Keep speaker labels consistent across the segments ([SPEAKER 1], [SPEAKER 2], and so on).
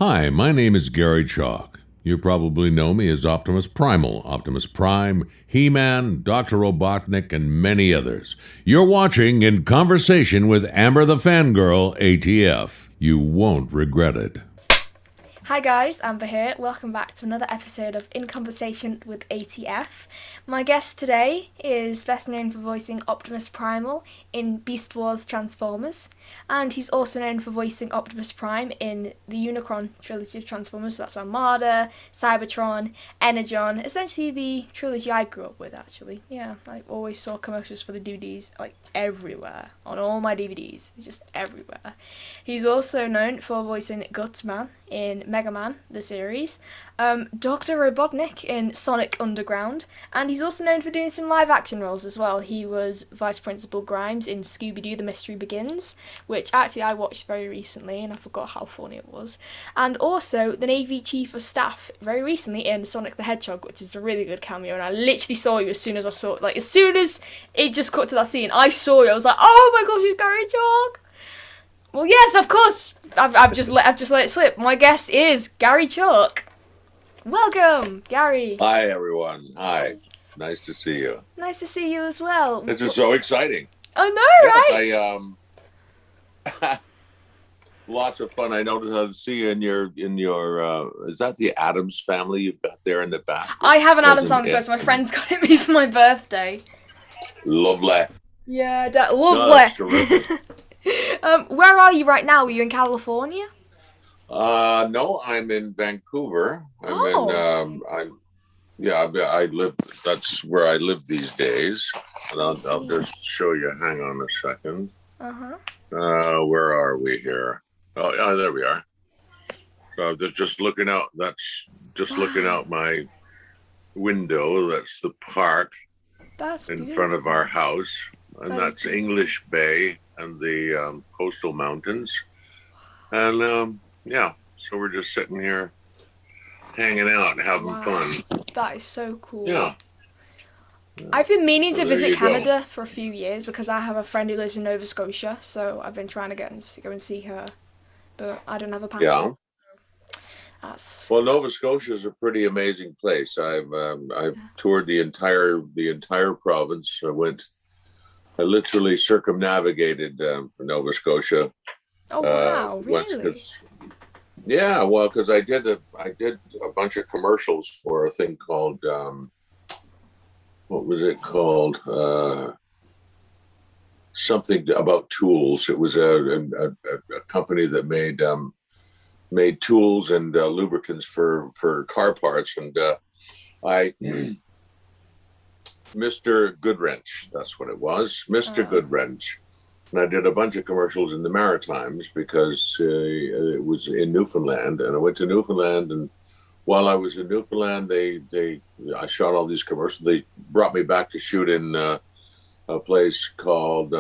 [SPEAKER 1] Hi, my name is Garry Chalk. You probably know me as Optimus Primal, Optimus Prime, He-Man, Dr. Robotnik, and many others. You're watching In Conversation with Amber the Fangirl, ATF. You won't regret it.
[SPEAKER 2] Hi guys, Amber here. Welcome back to another episode of In Conversation with ATF. My guest today is best known for voicing Optimus Primal in Beast Wars Transformers, and he's also known for voicing Optimus Prime in the Unicron trilogy of Transformers. So that's Armada, Cybertron, Energon, essentially the trilogy I grew up with actually. Yeah, I always saw commercials for the DVDs like everywhere, on all my DVDs, just everywhere. He's also known for voicing Gutsman in Mega Man, the series, Dr. Robotnik in Sonic Underground, and he's also known for doing some live action roles as well. He was Vice Principal Grimes in Scooby-Doo The Mystery Begins, which actually I watched very recently and I forgot how funny it was, and also the Navy Chief of Staff very recently in Sonic the Hedgehog, which is a really good cameo, and I literally saw you as soon as I saw it. Like, as soon as it just cut to that scene, I saw you, I was like, oh my gosh, you're Garry Chalk! Well, yes, of course. I've just let it slip. My guest is Garry Chalk. Welcome, Garry.
[SPEAKER 3] Hi, everyone. Hi. Nice to see you.
[SPEAKER 2] Nice to see you as well.
[SPEAKER 3] This is so exciting.
[SPEAKER 2] I know,
[SPEAKER 3] right? Lots of fun. I noticed I see you in your is that the Addams family you've got there in the back?
[SPEAKER 2] I have an Addams family first. My friend's got it me for my birthday.
[SPEAKER 3] Lovely.
[SPEAKER 2] Yeah, lovely.
[SPEAKER 3] No, that's terrific.
[SPEAKER 2] Where are you right now? Are you in California?
[SPEAKER 3] No, I'm in Vancouver. I live. That's where I live these days. And I'll just show you. Hang on a second. Where are we here? Oh, yeah, there we are. So just looking out. That's just looking out my window. That's the park.
[SPEAKER 2] That's
[SPEAKER 3] in
[SPEAKER 2] beautiful.
[SPEAKER 3] front of our house, and that's
[SPEAKER 2] beautiful.
[SPEAKER 3] English Bay and the coastal mountains. And so we're just sitting here hanging out, having fun.
[SPEAKER 2] That is so cool.
[SPEAKER 3] Yeah.
[SPEAKER 2] I've been meaning to visit
[SPEAKER 3] go.
[SPEAKER 2] Canada for a few years because I have a friend who lives in Nova Scotia, so I've been trying to go and see her, but I don't have a passport.
[SPEAKER 3] Yeah. Well, Nova Scotia is a pretty amazing place. I've toured the entire province. I literally circumnavigated Nova Scotia.
[SPEAKER 2] Oh wow! Really?
[SPEAKER 3] Because I did a bunch of commercials for a thing called what was it called? Something about tools. It was a company that made tools and lubricants for car parts, and Mr. Goodwrench, that's what it was, Mr. Goodwrench. And I did a bunch of commercials in the Maritimes because it was in Newfoundland, and I went to Newfoundland, and while I was in Newfoundland, I shot all these commercials. They brought me back to shoot in a place called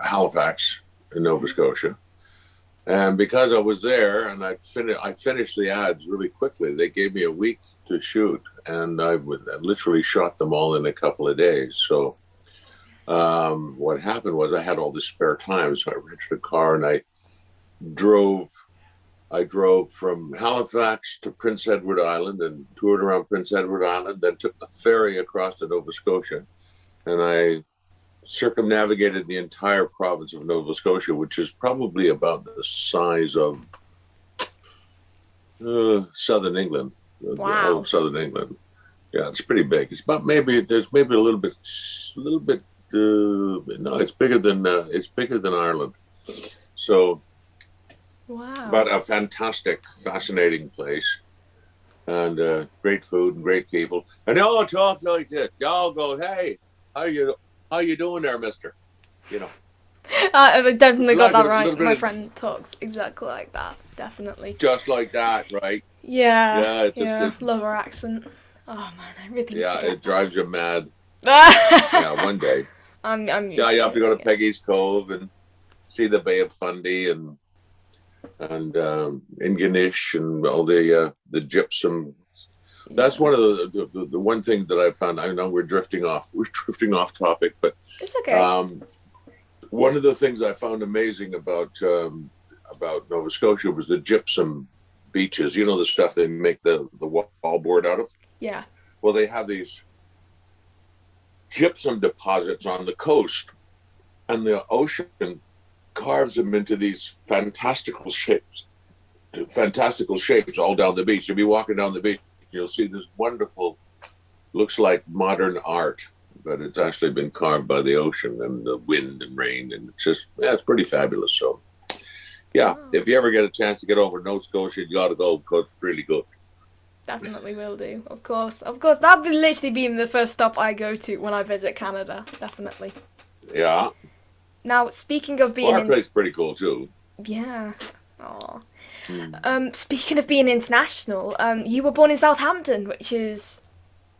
[SPEAKER 3] Halifax in Nova Scotia. And because I was there and I finished the ads really quickly, they gave me a week to shoot, and I literally shot them all in a couple of days. So what happened was I had all this spare time, so I rented a car and I drove from Halifax to Prince Edward Island and toured around Prince Edward Island, then took the ferry across to Nova Scotia, and I circumnavigated the entire province of Nova Scotia, which is probably about the size of southern England.
[SPEAKER 2] Wow.
[SPEAKER 3] Southern England. Yeah, it's pretty big. It's about maybe a little bit. No, it's bigger than Ireland. So,
[SPEAKER 2] wow.
[SPEAKER 3] But a fantastic, fascinating place, and great food and great people. And they all talk like this. Y'all go, hey, how you doing there, mister? You know.
[SPEAKER 2] I definitely got that right. My
[SPEAKER 3] of,
[SPEAKER 2] friend talks exactly like that. Definitely.
[SPEAKER 3] Just like that, right?
[SPEAKER 2] Yeah. Love her accent. Oh man, everything.
[SPEAKER 3] Yeah, it drives you mad.
[SPEAKER 2] Yeah,
[SPEAKER 3] one day.
[SPEAKER 2] I'm used
[SPEAKER 3] you have to go to Peggy's Cove and see the Bay of Fundy and Ingonish and all the gypsum. That's one of the one thing that I found. I know we're drifting off topic, but
[SPEAKER 2] it's okay.
[SPEAKER 3] One of the things I found amazing about about Nova Scotia was the gypsum beaches. You know, the stuff they make the wallboard out of?
[SPEAKER 2] Yeah.
[SPEAKER 3] Well, they have these gypsum deposits on the coast, and the ocean carves them into these fantastical shapes all down the beach. You'll be walking down the beach, you'll see this wonderful, looks like modern art, but it's actually been carved by the ocean and the wind and rain, and it's just, yeah, it's pretty fabulous. So yeah, if you ever get a chance to get over Nova Scotia, you got to go, because it's really good.
[SPEAKER 2] Definitely will do. Of course. That'll be literally be the first stop I go to when I visit Canada. Definitely.
[SPEAKER 3] Yeah.
[SPEAKER 2] Now, speaking of being...
[SPEAKER 3] Our place is pretty cool, too.
[SPEAKER 2] Yeah. Aw. Speaking of being international, you were born in Southampton, which is...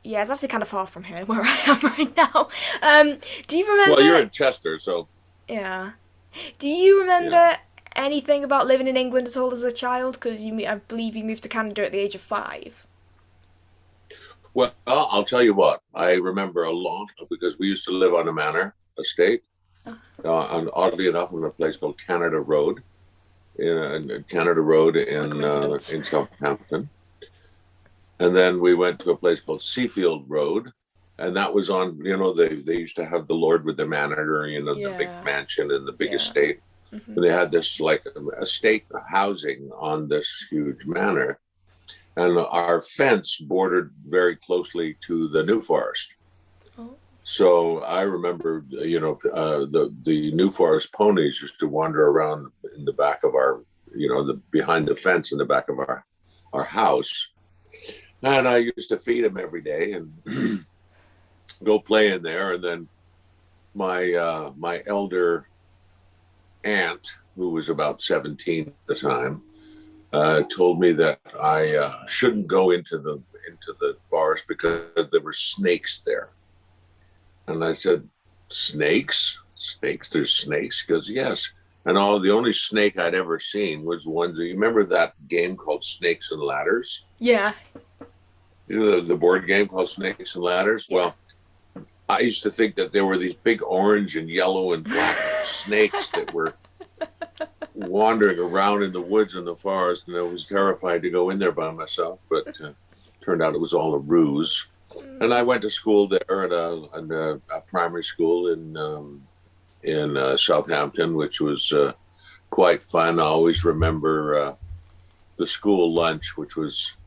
[SPEAKER 2] Yeah, it's actually kind of far from here, where I am right now. Do you remember...
[SPEAKER 3] Well, you're in Chester, so...
[SPEAKER 2] Yeah. Do you remember anything about living in England at all as a child? Because I believe you moved to Canada at the age of 5.
[SPEAKER 3] Well, I'll tell you what. I remember a lot, because we used to live on a manor estate. And oddly enough, on a place called Canada Road, in Southampton. And then we went to a place called Seafield Road, and that was on, they used to have the Lord with the manor, the big mansion and the big estate. Mm-hmm. And they had this like estate housing on this huge manor, and our fence bordered very closely to the New Forest. Oh. So I remember, the New Forest ponies used to wander around in the back of our, behind the fence in the back of our house. And I used to feed them every day and go play in there. And then my elder aunt, who was about 17 at the time, told me that I shouldn't go into the forest because there were snakes there. And I said, snakes? There's snakes? She goes, yes. And the only snake I'd ever seen was ones. You remember that game called Snakes and Ladders?
[SPEAKER 2] Yeah.
[SPEAKER 3] The board game called Snakes and Ladders? Yeah. Well, I used to think that there were these big orange and yellow and black snakes that were wandering around in the woods in the forest, and I was terrified to go in there by myself, but turned out it was all a ruse. And I went to school there at a primary school in Southampton, which was quite fun. I always remember the school lunch, which was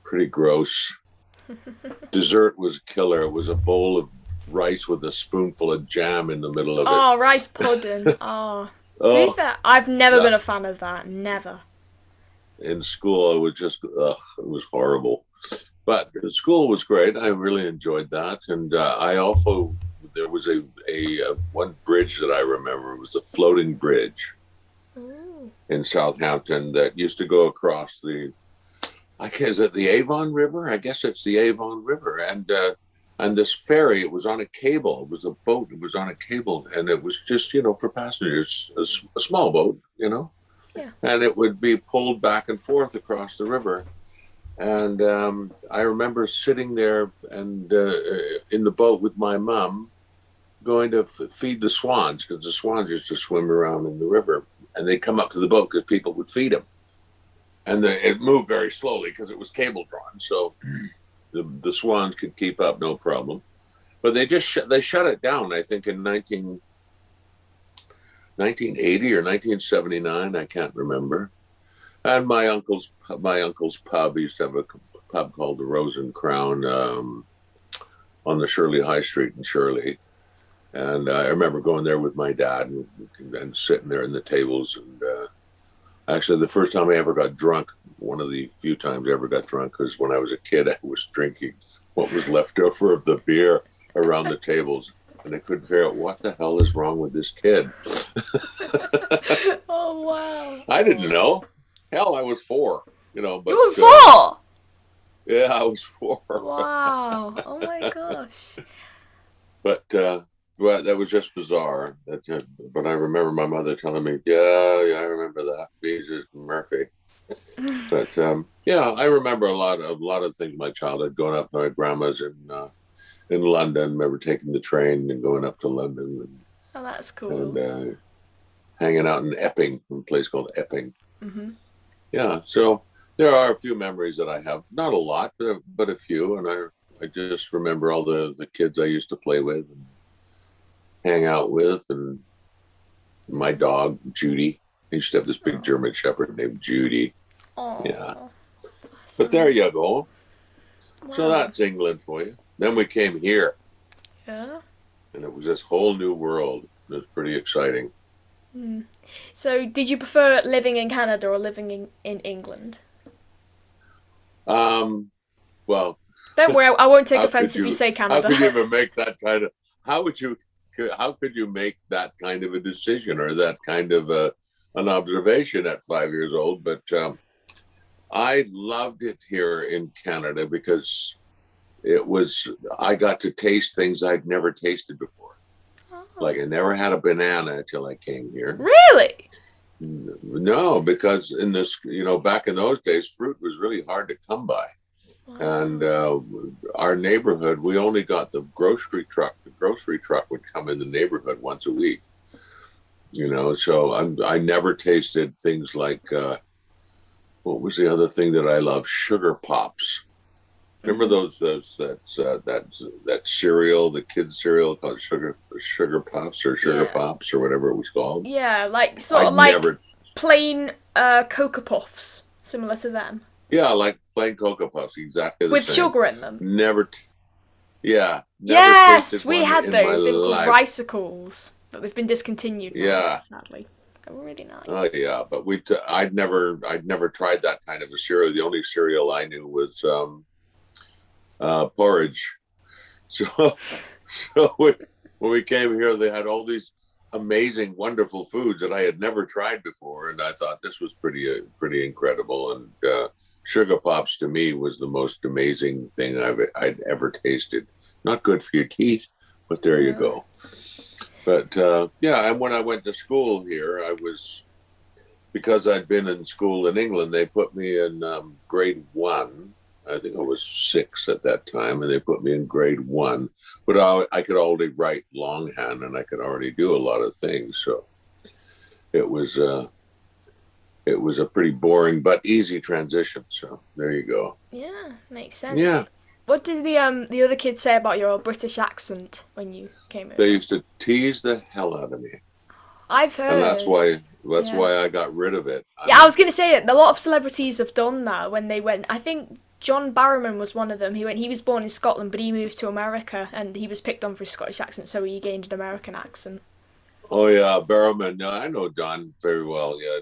[SPEAKER 3] pretty gross. Dessert was killer. It was a bowl of rice with a spoonful of jam in the middle of it.
[SPEAKER 2] Oh, rice pudding. Oh. To be fair, I've never been a fan of that. Never.
[SPEAKER 3] In school, it was just, it was horrible. But school was great. I really enjoyed that. And I also, there was a one bridge that I remember. It was a floating bridge in Southampton that used to go across is it the Avon River? I guess it's the Avon River. And this ferry, it was on a cable. It was a boat. It was on a cable. And it was just, for passengers, a small boat, Yeah. And it would be pulled back and forth across the river. And I remember sitting there and in the boat with my mom, going to feed the swans, because the swans used to swim around in the river, and they'd come up to the boat because people would feed them. And it moved very slowly because it was cable drawn, so the swans could keep up no problem. But they just they shut it down, I think, in 1980 or 1979, I can't remember. And my uncle's pub, he used to have a pub called the Rose and Crown on the Shirley High Street in Shirley. And I remember going there with my dad and sitting there in the tables. And actually, the first time I ever got drunk, one of the few times I ever got drunk, was when I was a kid. I was drinking what was left over of the beer around the tables. And I couldn't figure out what the hell is wrong with this kid.
[SPEAKER 2] Oh, wow.
[SPEAKER 3] I didn't know. Hell, I was 4, But,
[SPEAKER 2] you were 4?
[SPEAKER 3] Yeah, I was 4.
[SPEAKER 2] Wow. Oh, my gosh.
[SPEAKER 3] But that was just bizarre. But I remember my mother telling me, yeah, I remember that. Jesus Murphy. But, I remember a lot of things in my childhood, going up to my grandma's in London. I remember taking the train and going up to London.
[SPEAKER 2] Oh, that's cool.
[SPEAKER 3] And hanging out in Epping, a place called Epping.
[SPEAKER 2] Mm-hmm.
[SPEAKER 3] Yeah, so there are a few memories that I have, not a lot, but a few, and I just remember all the kids I used to play with and hang out with, and my dog Judy. I used to have this big German Shepherd named Judy.
[SPEAKER 2] Oh,
[SPEAKER 3] yeah. But there you go. Wow. So that's England for you. Then we came here.
[SPEAKER 2] Yeah.
[SPEAKER 3] And it was this whole new world. It was pretty exciting.
[SPEAKER 2] Mm. So did you prefer living in Canada or living in England?
[SPEAKER 3] Well,
[SPEAKER 2] don't worry, I won't take offense if you say Canada.
[SPEAKER 3] How could you ever make that kind of, how could you make that kind of a decision or that kind of an observation at 5 years old? But I loved it here in Canada because I got to taste things I'd never tasted before. Oh. Like I never had a banana until I came here.
[SPEAKER 2] Really?
[SPEAKER 3] No, because in this, back in those days, fruit was really hard to come by. Wow. And our neighborhood, we only got the grocery truck. The grocery truck would come in the neighborhood once a week. So I never tasted things like, what was the other thing that I love? Sugar Pops. Remember that cereal, the kids cereal called Sugar Puffs or Sugar Pops or whatever it was called?
[SPEAKER 2] Yeah, like sort of like plain Cocoa Puffs, similar to them.
[SPEAKER 3] Yeah, like plain Cocoa Puffs, exactly the same.
[SPEAKER 2] With sugar in them.
[SPEAKER 3] Never
[SPEAKER 2] yes, we had those. They were called Ricicles, but they've been discontinued now, sadly. They were really nice.
[SPEAKER 3] Oh yeah, but I'd never tried that kind of a cereal. The only cereal I knew was porridge. So when we came here, they had all these amazing, wonderful foods that I had never tried before, and I thought this was pretty incredible. And Sugar Pops to me was the most amazing thing I'd ever tasted. Not good for your teeth, but there you go. But and when I went to school here, because I'd been in school in England, they put me in grade 1. I think I was 6 at that time, and they put me in grade 1. But I could already write longhand, and I could already do a lot of things. So it was a pretty boring but easy transition. So there you go.
[SPEAKER 2] Yeah, makes sense.
[SPEAKER 3] Yeah.
[SPEAKER 2] What did the other kids say about your British accent when you came over?
[SPEAKER 3] They used to tease the hell out of me.
[SPEAKER 2] I've heard.
[SPEAKER 3] And that's why I got rid of it.
[SPEAKER 2] I was going to say it. A lot of celebrities have done that when they went. I think John Barrowman was one of them. He was born in Scotland, but he moved to America, and he was picked on for his Scottish accent, so he gained an American accent.
[SPEAKER 3] Oh yeah, Barrowman. No, I know John very well. Yeah,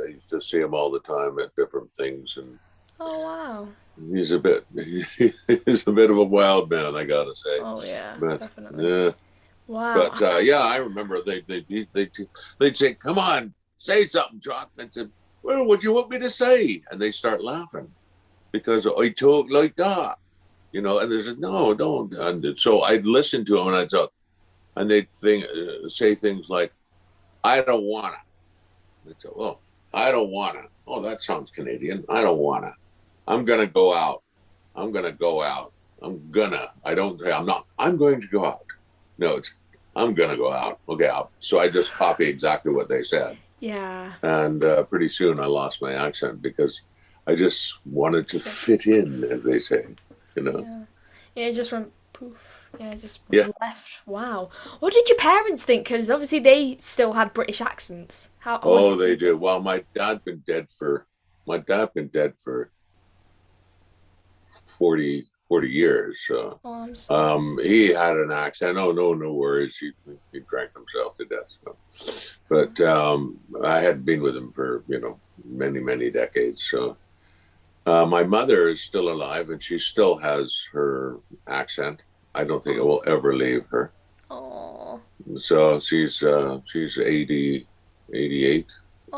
[SPEAKER 3] I used to see him all the time at different things, and
[SPEAKER 2] oh wow,
[SPEAKER 3] he's a bit of a wild man, I gotta say.
[SPEAKER 2] Oh yeah,
[SPEAKER 3] but,
[SPEAKER 2] definitely.
[SPEAKER 3] Yeah.
[SPEAKER 2] Wow.
[SPEAKER 3] But I remember they'd say, "Come on, say something, Chalk." And I said, "Well, what do you want me to say?" And they start laughing because I talk like that, And they said, "No, don't." And so I'd listen to them, and I thought, and they'd say things like, "I don't wanna." I said, "Well, I don't wanna." Oh, that sounds Canadian. I don't wanna. I'm gonna go out. I'm gonna go out. I'm not. I'm going to go out. No, I'm gonna go out. Okay, so I just copy exactly what they said.
[SPEAKER 2] Yeah.
[SPEAKER 3] And pretty soon I lost my accent because I just wanted to fit in, as they say.
[SPEAKER 2] Yeah, it just went poof. Yeah, just left. Wow. What did your parents think? Because obviously they still had British accents.
[SPEAKER 3] Oh, they do. Well, my dad's been dead for 40 years. So
[SPEAKER 2] I'm sorry.
[SPEAKER 3] he had an accent. Oh, no worries. He drank himself to death. So. But I had been with him for, many, many decades. So my mother is still alive, and she still has her accent. I don't think it will ever leave her.
[SPEAKER 2] Oh.
[SPEAKER 3] So she's 80, 88,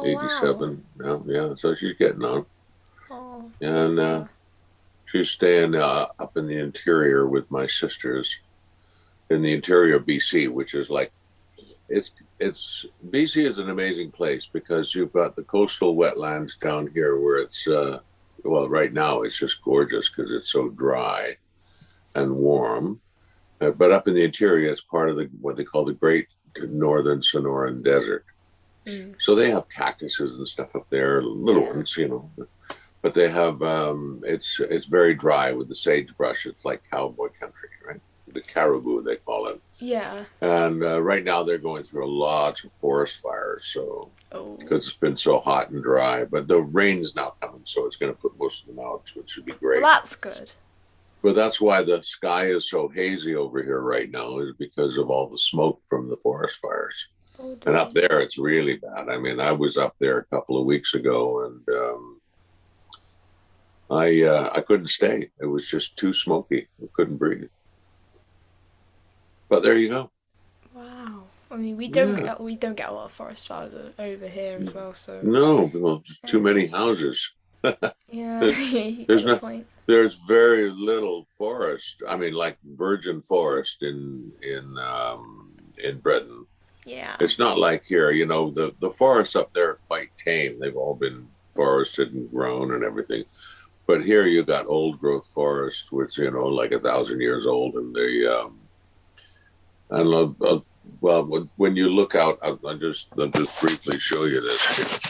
[SPEAKER 3] 87. Wow. Yeah. So she's getting on.
[SPEAKER 2] Oh.
[SPEAKER 3] And she's staying up in the interior with my sisters in the interior of BC, which is like, BC is an amazing place because you've got the coastal wetlands down here where it's, right now it's just gorgeous because it's so dry and warm. But up in the interior, it's part of what they call the Great Northern Sonoran Desert. So they have cactuses and stuff up there, little ones, but they have it's very dry with the sagebrush. It's like cowboy country, right? The caribou, they call it.
[SPEAKER 2] Yeah.
[SPEAKER 3] And right now they're going through a lot of forest fires, so because it's been so hot and dry. But the rain's now coming, so it's going to put most of them out, which should be great.
[SPEAKER 2] Well, that's good.
[SPEAKER 3] But that's why the sky is so hazy over here right now, is because of all the smoke from the forest fires. And up there, it's really bad. I mean, I was up there a couple of weeks ago, and I couldn't stay. It was just too smoky. I couldn't breathe. But there you go.
[SPEAKER 2] Wow. I mean, we don't get a lot of forest fires over here as well. So
[SPEAKER 3] no, just too many houses.
[SPEAKER 2] Yeah,
[SPEAKER 3] there's very little forest. I mean, like virgin forest in Britain.
[SPEAKER 2] Yeah.
[SPEAKER 3] It's not like here. The forests up there are quite tame. They've all been forested and grown and everything. But here you got old growth forest, which like 1,000 years old, and they well, when you look out, I'll just briefly show you this.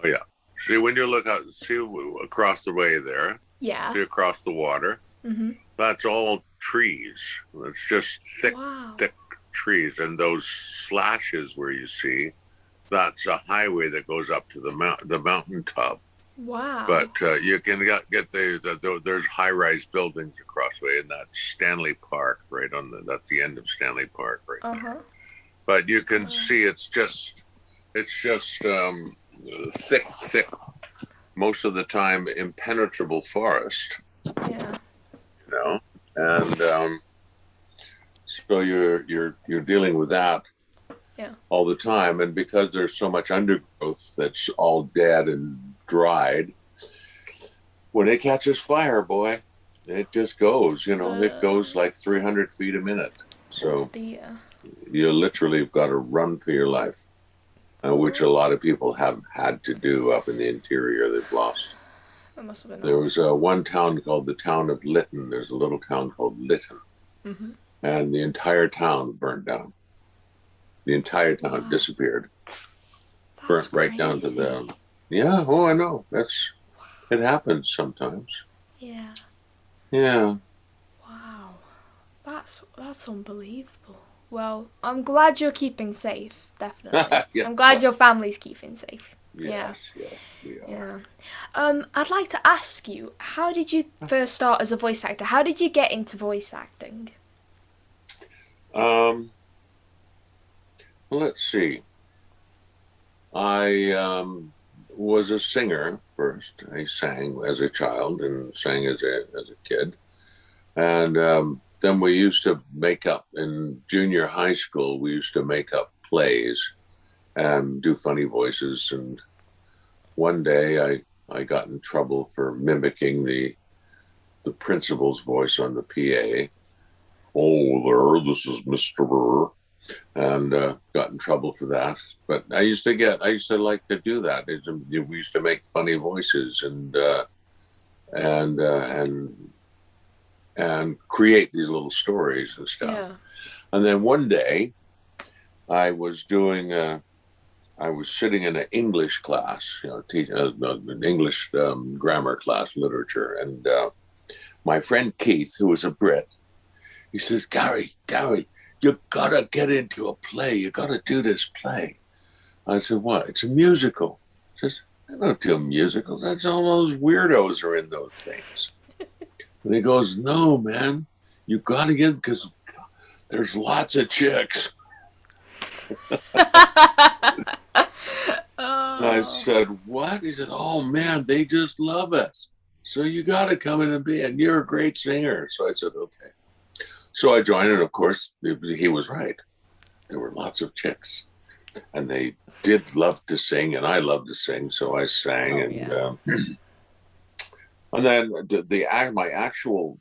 [SPEAKER 3] Oh yeah, see when you look out, see across the way there.
[SPEAKER 2] Yeah.
[SPEAKER 3] See across the water.
[SPEAKER 2] Mm-hmm.
[SPEAKER 3] That's all trees. It's just thick trees, and those slashes where you see, that's a highway that goes up to the mountaintop.
[SPEAKER 2] Wow.
[SPEAKER 3] But you can get there's high-rise buildings across the way, and that's Stanley Park that's the end of Stanley Park right there. But you can see it's just thick, most of the time impenetrable forest.
[SPEAKER 2] Yeah.
[SPEAKER 3] And so you're dealing with that all the time, and because there's so much undergrowth that's all dead and dried, when it catches fire, boy, it just goes. It goes like 300 feet a minute. So you literally have got to run for your life, which a lot of people have had to do up in the interior. They've lost.
[SPEAKER 2] That must have been
[SPEAKER 3] there was one town called the town of Lytton. There's a little town called Lytton, and the entire town burned down. The entire town disappeared. Burnt right down to the... Yeah, I know. It happens sometimes.
[SPEAKER 2] Yeah.
[SPEAKER 3] Yeah.
[SPEAKER 2] Wow. That's unbelievable. Well, I'm glad you're keeping safe, definitely. I'm glad your family's keeping safe.
[SPEAKER 3] Yes, we are.
[SPEAKER 2] Yeah. I'd like to ask you, how did you first start as a voice actor? How did you get into voice acting?
[SPEAKER 3] Well, let's see. I was a singer first. I sang as a child and sang as a kid. And then we used to make up in junior high school. We used to make up plays and do funny voices. And one day I got in trouble for mimicking the principal's voice on the PA. Oh, there, this is Mr. Burr. And got in trouble for that. But I used to like to do that. We used to make funny voices and create these little stories and stuff. Yeah. And then one day I was sitting in an English class, an English grammar class, literature. And my friend Keith, who was a Brit, he says, Garry, you gotta get into a play. You gotta do this play. I said, what? It's a musical. He says, I don't do musicals. That's all those weirdos are in those things. And he goes, no, man, you gotta get, because there's lots of chicks. I said, what? He said, oh man, they just love us. So you gotta come in and you're a great singer. So I said, okay. So I joined, and of course, he was right. There were lots of chicks, and they did love to sing, and I loved to sing, so I sang. And then my actual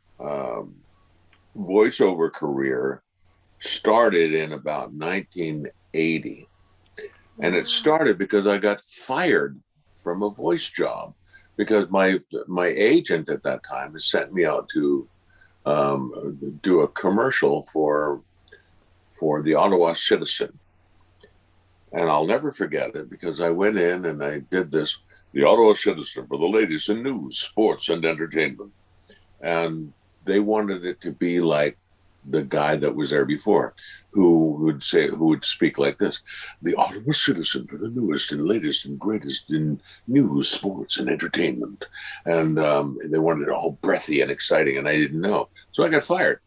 [SPEAKER 3] voiceover career started in about 1980, and it started because I got fired from a voice job because my agent at that time had sent me out to do a commercial for the Ottawa Citizen, And I'll never forget it because I went in and I did this, the Ottawa Citizen for the latest in news, sports, and entertainment. And they wanted it to be like the guy that was there before, who would speak like this: the Ottawa Citizen for the newest and latest and greatest in news, sports, and entertainment. And they wanted it all breathy and exciting, and I didn't know. So I got fired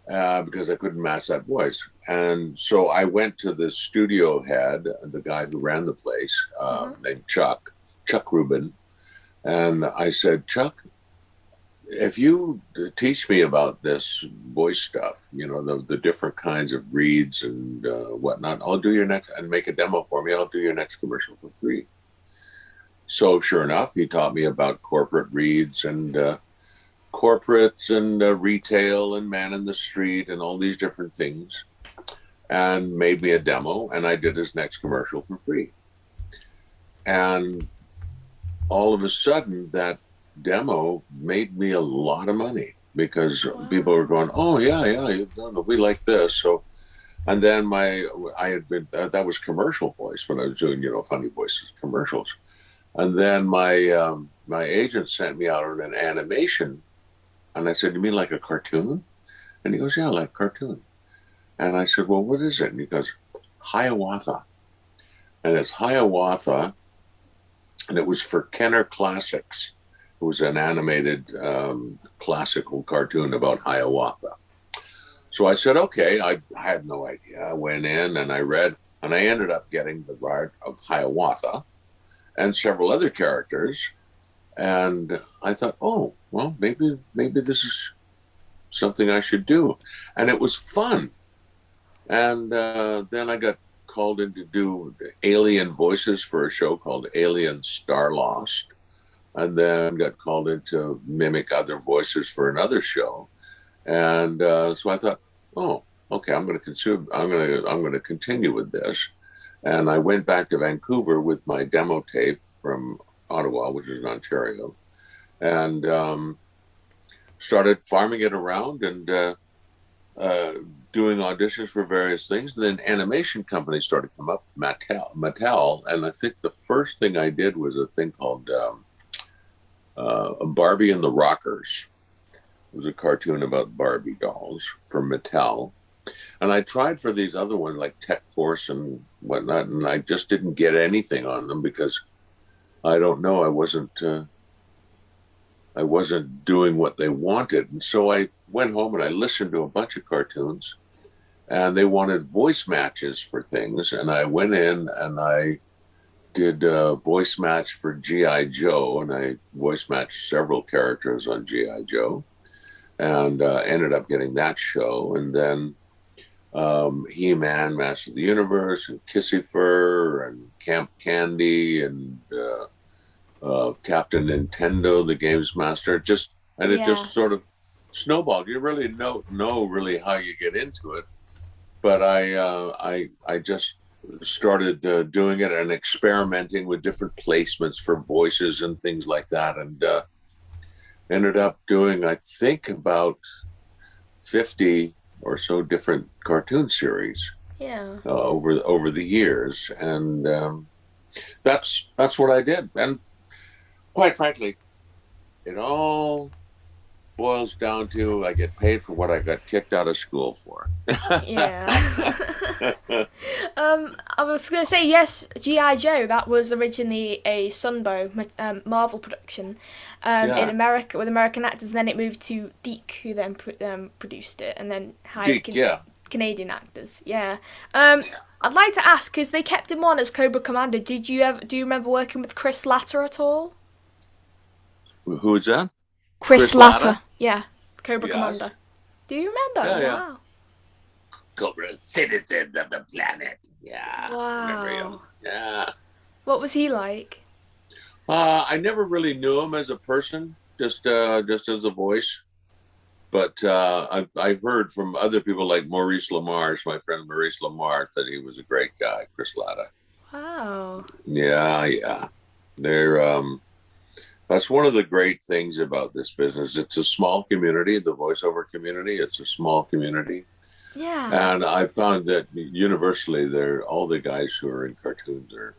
[SPEAKER 3] because I couldn't match that voice. And so I went to the studio head, the guy who ran the place, named Chuck Rubin. And I said, Chuck, if you teach me about this voice stuff, the different kinds of reads and whatnot, I'll do your next, and make a demo for me. I'll do your next commercial for free. So sure enough, he taught me about corporate reads and corporates and retail and man in the street and all these different things, and made me a demo, and I did his next commercial for free. And all of a sudden, that demo made me a lot of money because people were going, oh yeah, we like this. So, and then that was commercial voice when I was doing, funny voices commercials. And then my agent sent me out on an animation, and I said, you mean like a cartoon? And he goes, yeah, like cartoon. And I said, well, what is it? And he goes, Hiawatha. And it's Hiawatha, and it was for Kenner Classics. It was an animated classical cartoon about Hiawatha. So I said, okay, I had no idea. I went in and I read, and I ended up getting the part of Hiawatha and several other characters. And I thought, oh, well, maybe this is something I should do. And it was fun. And then I got called in to do alien voices for a show called Alien Star Lost. And then got called in to mimic other voices for another show. And so I thought, oh, okay, I'm going to continue with this. And I went back to Vancouver with my demo tape from Ottawa, which is in Ontario, and started farming it around and doing auditions for various things. And then animation companies started to come up, Mattel, and I think the first thing I did was a thing called Barbie and the Rockers. It was a cartoon about Barbie dolls from Mattel. And I tried for these other ones like Tech Force and whatnot, and I just didn't get anything on them because I don't know, I wasn't doing what they wanted. And so I went home and I listened to a bunch of cartoons, and they wanted voice matches for things. And I went in and I did a voice match for G.I. Joe, and I voice matched several characters on G.I. Joe, and ended up getting that show. And then He-Man, Master of the Universe, and Kissifer, and Camp Candy, and Captain Nintendo, the Games Master. It just sort of snowballed. You really know really how you get into it, but I just started doing it and experimenting with different placements for voices and things like that, and ended up doing, I think, about 50 or so different cartoon series over the years, and that's what I did. And quite frankly, it all boils down to I get paid for what I got kicked out of school for.
[SPEAKER 2] Yeah. I was going to say, yes, G.I. Joe, that was originally a Sunbow Marvel production in America with American actors, and then it moved to Deke, who then produced it, and then hired Canadian actors. Yeah. I'd like to ask, because they kept him on as Cobra Commander, do you remember working with Chris Latta at all?
[SPEAKER 3] Who is that?
[SPEAKER 2] Chris Latta. Yeah, Cobra Commander. Do you remember?
[SPEAKER 3] Yeah,
[SPEAKER 2] wow.
[SPEAKER 3] Cobra, citizen of the planet. Yeah.
[SPEAKER 2] Wow.
[SPEAKER 3] Remember him. Yeah.
[SPEAKER 2] What was he like?
[SPEAKER 3] I never really knew him as a person, just as a voice. But I heard from other people like Maurice LaMarche, my friend Maurice LaMarche, that he was a great guy, Chris Latta.
[SPEAKER 2] Wow.
[SPEAKER 3] Yeah. That's one of the great things about this business. It's a small community, the voiceover community. It's a small community.
[SPEAKER 2] Yeah.
[SPEAKER 3] And I found that universally, they're all the guys who are in cartoons are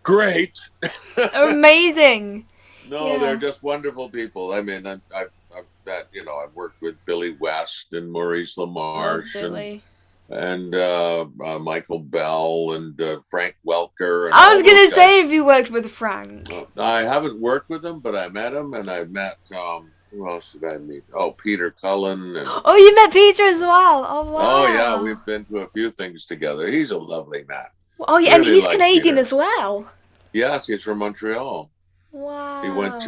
[SPEAKER 3] great.
[SPEAKER 2] Amazing.
[SPEAKER 3] No, they're
[SPEAKER 2] Yeah.
[SPEAKER 3] just wonderful people. I mean, I've met, I've worked with Billy West and Maurice
[SPEAKER 2] Love
[SPEAKER 3] LaMarche
[SPEAKER 2] Billy.
[SPEAKER 3] and Michael Bell and Frank Welker and
[SPEAKER 2] I
[SPEAKER 3] all
[SPEAKER 2] was
[SPEAKER 3] those
[SPEAKER 2] gonna
[SPEAKER 3] guys.
[SPEAKER 2] say if you worked with Frank.
[SPEAKER 3] I haven't worked with them, but I met him, and I met who else did I meet? Oh, Peter Cullen, and
[SPEAKER 2] Oh, you met Peter as well. Oh
[SPEAKER 3] oh yeah,
[SPEAKER 2] wow.
[SPEAKER 3] we've been to a few things together. He's a lovely man.
[SPEAKER 2] Oh yeah, and
[SPEAKER 3] Really
[SPEAKER 2] he's
[SPEAKER 3] like
[SPEAKER 2] Canadian
[SPEAKER 3] Peter.
[SPEAKER 2] as well.
[SPEAKER 3] Yes, he's from Montreal.
[SPEAKER 2] Wow.
[SPEAKER 3] He went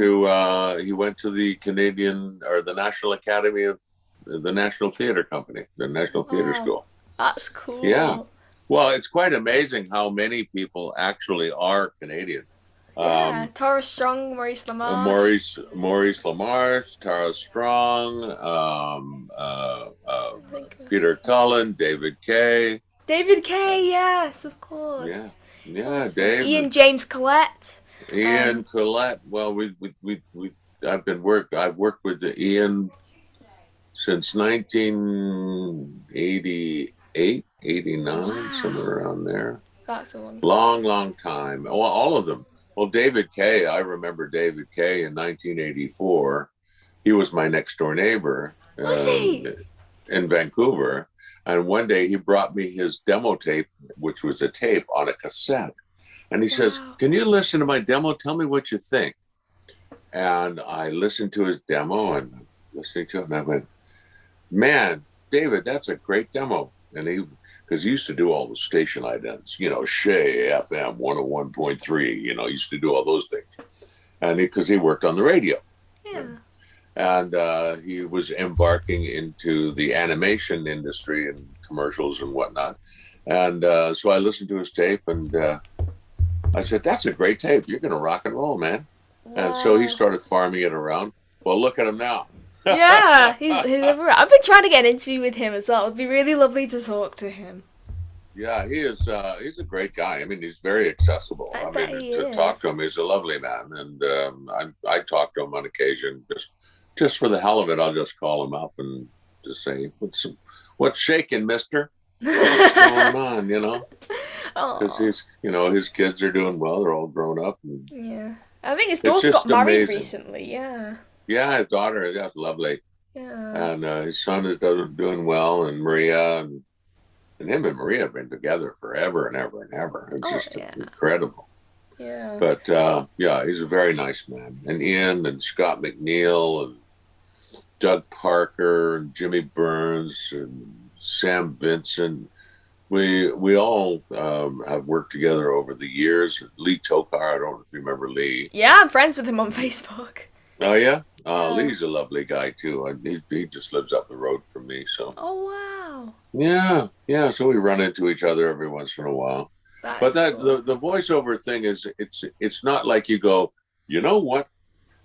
[SPEAKER 3] to the Canadian or the National Academy of the National Theatre Company, the National Theatre
[SPEAKER 2] Wow.
[SPEAKER 3] School.
[SPEAKER 2] That's
[SPEAKER 3] Yeah.
[SPEAKER 2] cool.
[SPEAKER 3] Well, it's quite amazing how many people actually are Canadian.
[SPEAKER 2] Yeah.
[SPEAKER 3] Um,
[SPEAKER 2] Tara Strong, Maurice LaMarche.
[SPEAKER 3] Maurice LaMarche, Tara Strong,
[SPEAKER 2] I think of
[SPEAKER 3] Peter
[SPEAKER 2] his name.
[SPEAKER 3] Cullen, David Kay.
[SPEAKER 2] David Kay,
[SPEAKER 3] Um,
[SPEAKER 2] yes, of
[SPEAKER 3] yeah,
[SPEAKER 2] course.
[SPEAKER 3] yeah,
[SPEAKER 2] Also,
[SPEAKER 3] Dave,
[SPEAKER 2] Ian James Collette.
[SPEAKER 3] Ian Collette. Well, I've worked with the Ian since 1988, 89,
[SPEAKER 2] Wow.
[SPEAKER 3] somewhere around there.
[SPEAKER 2] That's a long time.
[SPEAKER 3] Long, long time. Well, all of them. Well, David Kay, I remember David Kay in 1984. He was my next door neighbor
[SPEAKER 2] Was he?
[SPEAKER 3] in Vancouver. And one day he brought me his demo tape, which was a tape on a cassette. And he says,
[SPEAKER 2] Wow.
[SPEAKER 3] "Can you listen to my demo? Tell me what you think." And I listened to his demo and listening to it, and I went, "Man, David, that's a great demo." And because he used to do all the station idents, Shea FM 101.3, used to do all those things. And because he worked on the radio.
[SPEAKER 2] Yeah.
[SPEAKER 3] And he was embarking into the animation industry and commercials and whatnot. And so I listened to his tape and I said, "That's a great tape. You're going to rock and roll, man." And so he
[SPEAKER 2] Wow.
[SPEAKER 3] started farming it around. Well, look at him now.
[SPEAKER 2] Yeah, he's everywhere. I've been trying to get an interview with him as well. It'd be really lovely to talk to him.
[SPEAKER 3] Yeah, he is. He's a great guy. I mean, he's very accessible.
[SPEAKER 2] I
[SPEAKER 3] I
[SPEAKER 2] bet
[SPEAKER 3] mean,
[SPEAKER 2] he
[SPEAKER 3] to talk
[SPEAKER 2] is.
[SPEAKER 3] to him, he's a lovely man, and I talk to him on occasion, just for the hell of it. I'll just call him up and just say, "What's shaking, Mister? What's going on?" Because
[SPEAKER 2] Oh,
[SPEAKER 3] his kids are doing well. They're all grown up, and
[SPEAKER 2] yeah. I think his
[SPEAKER 3] it's
[SPEAKER 2] daughter got
[SPEAKER 3] just
[SPEAKER 2] married
[SPEAKER 3] amazing.
[SPEAKER 2] recently. Yeah.
[SPEAKER 3] Yeah, his daughter, that's lovely,
[SPEAKER 2] Yeah.
[SPEAKER 3] and his son is doing well, and Maria and him and Maria have been together forever and ever and ever. It's
[SPEAKER 2] Oh
[SPEAKER 3] just
[SPEAKER 2] yeah.
[SPEAKER 3] incredible.
[SPEAKER 2] Yeah.
[SPEAKER 3] But yeah, he's a very nice man. And Ian and Scott McNeil and Doug Parker and Jimmy Burns and Sam Vincent. We all have worked together over the years. Lee Tokar, I don't know if you remember Lee.
[SPEAKER 2] Yeah, I'm friends with him on Facebook.
[SPEAKER 3] Oh yeah,
[SPEAKER 2] Yeah.
[SPEAKER 3] Lee's a lovely guy too. He just lives up the road from me. So
[SPEAKER 2] Oh wow.
[SPEAKER 3] yeah. So we run into each other every once in a while.
[SPEAKER 2] That
[SPEAKER 3] But
[SPEAKER 2] is
[SPEAKER 3] that
[SPEAKER 2] cool.
[SPEAKER 3] the voiceover thing is it's not like you go, you know what?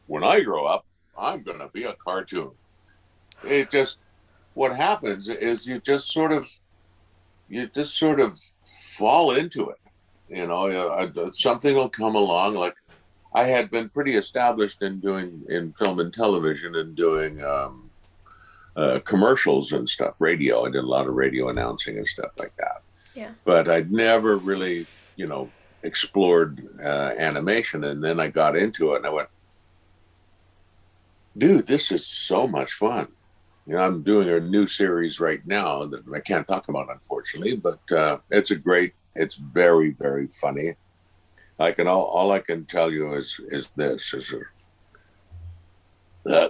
[SPEAKER 3] When I grow up, I'm gonna be a cartoon. It just what happens is you just sort of fall into it. Something will come along. Like I had been pretty established in film and television and doing commercials and stuff, radio. I did a lot of radio announcing and stuff like that.
[SPEAKER 2] Yeah.
[SPEAKER 3] But I'd never really, explored animation. And then I got into it and I went, dude, this is so much fun. I'm doing a new series right now that I can't talk about, unfortunately, but it's very, very funny. All I can tell you is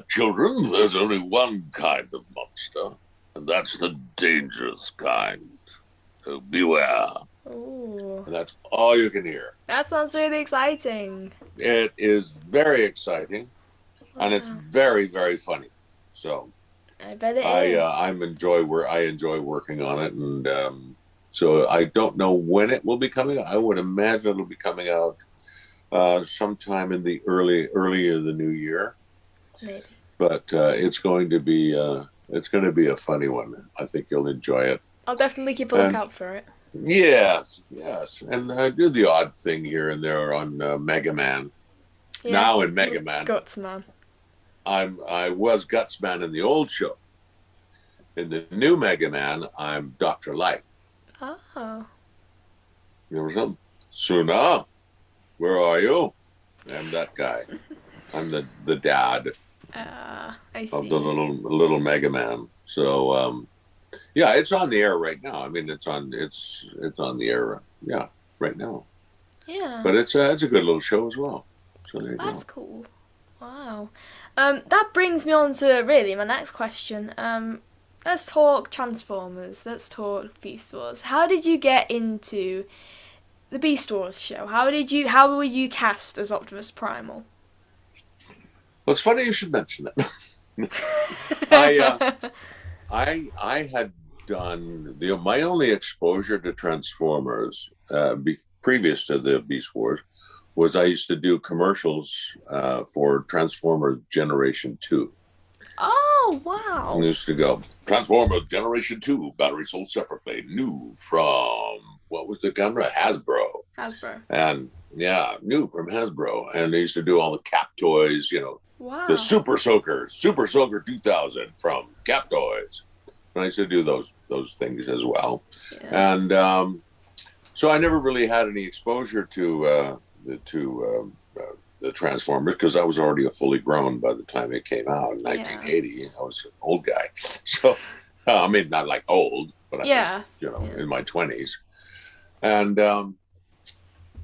[SPEAKER 3] children, there's only one kind of monster, and that's the dangerous kind. So beware.
[SPEAKER 2] Ooh.
[SPEAKER 3] And that's all you can hear.
[SPEAKER 2] That sounds really exciting.
[SPEAKER 3] It is very exciting, and it's
[SPEAKER 2] Wow.
[SPEAKER 3] very, very funny. So
[SPEAKER 2] I bet it
[SPEAKER 3] I
[SPEAKER 2] is.
[SPEAKER 3] I enjoy working on it, and so I don't know when it will be coming out. I would imagine it'll be coming out sometime in the early of the new year.
[SPEAKER 2] Maybe.
[SPEAKER 3] But it's going to be a funny one. I think you'll enjoy it.
[SPEAKER 2] I'll definitely keep a
[SPEAKER 3] And
[SPEAKER 2] lookout for it.
[SPEAKER 3] yes, and I do the odd thing here and there on Mega Man.
[SPEAKER 2] Yes.
[SPEAKER 3] Now in Mega Man,
[SPEAKER 2] Guts, man.
[SPEAKER 3] I was Gutsman in the old show. In the new Mega Man, I'm Dr. Light.
[SPEAKER 2] Oh.
[SPEAKER 3] Remember something? Suna, where are you? I'm that guy. I'm the dad
[SPEAKER 2] I
[SPEAKER 3] of
[SPEAKER 2] see.
[SPEAKER 3] the little Mega Man. So yeah, it's on the air right now. I mean, it's on the air. Yeah, right now.
[SPEAKER 2] Yeah.
[SPEAKER 3] But it's a good little show as well. So there you
[SPEAKER 2] That's
[SPEAKER 3] go.
[SPEAKER 2] cool. Wow. That brings me on to really my next question. Let's talk Transformers. Let's talk Beast Wars. How did you get into the Beast Wars show? How were you cast as Optimus Primal?
[SPEAKER 3] Well, it's funny you should mention it. I I had done my only exposure to Transformers previous to the Beast Wars was I used to do commercials for Transformers Generation 2.
[SPEAKER 2] Oh,
[SPEAKER 3] I
[SPEAKER 2] wow.
[SPEAKER 3] used to go, Transformers Generation 2, battery sold separately, new from, what was the camera? Hasbro.
[SPEAKER 2] Hasbro.
[SPEAKER 3] And yeah, new from Hasbro. And they used to do all the Cap toys, the
[SPEAKER 2] Wow.
[SPEAKER 3] Super Soaker 2000 from Cap Toys. And I used to do those things as well.
[SPEAKER 2] Yeah.
[SPEAKER 3] And so I never really had any exposure to the Transformers because I was already a fully grown by the time it came out in 1980. I was an old guy. So, I mean, not like old, but I was, in my 20s. And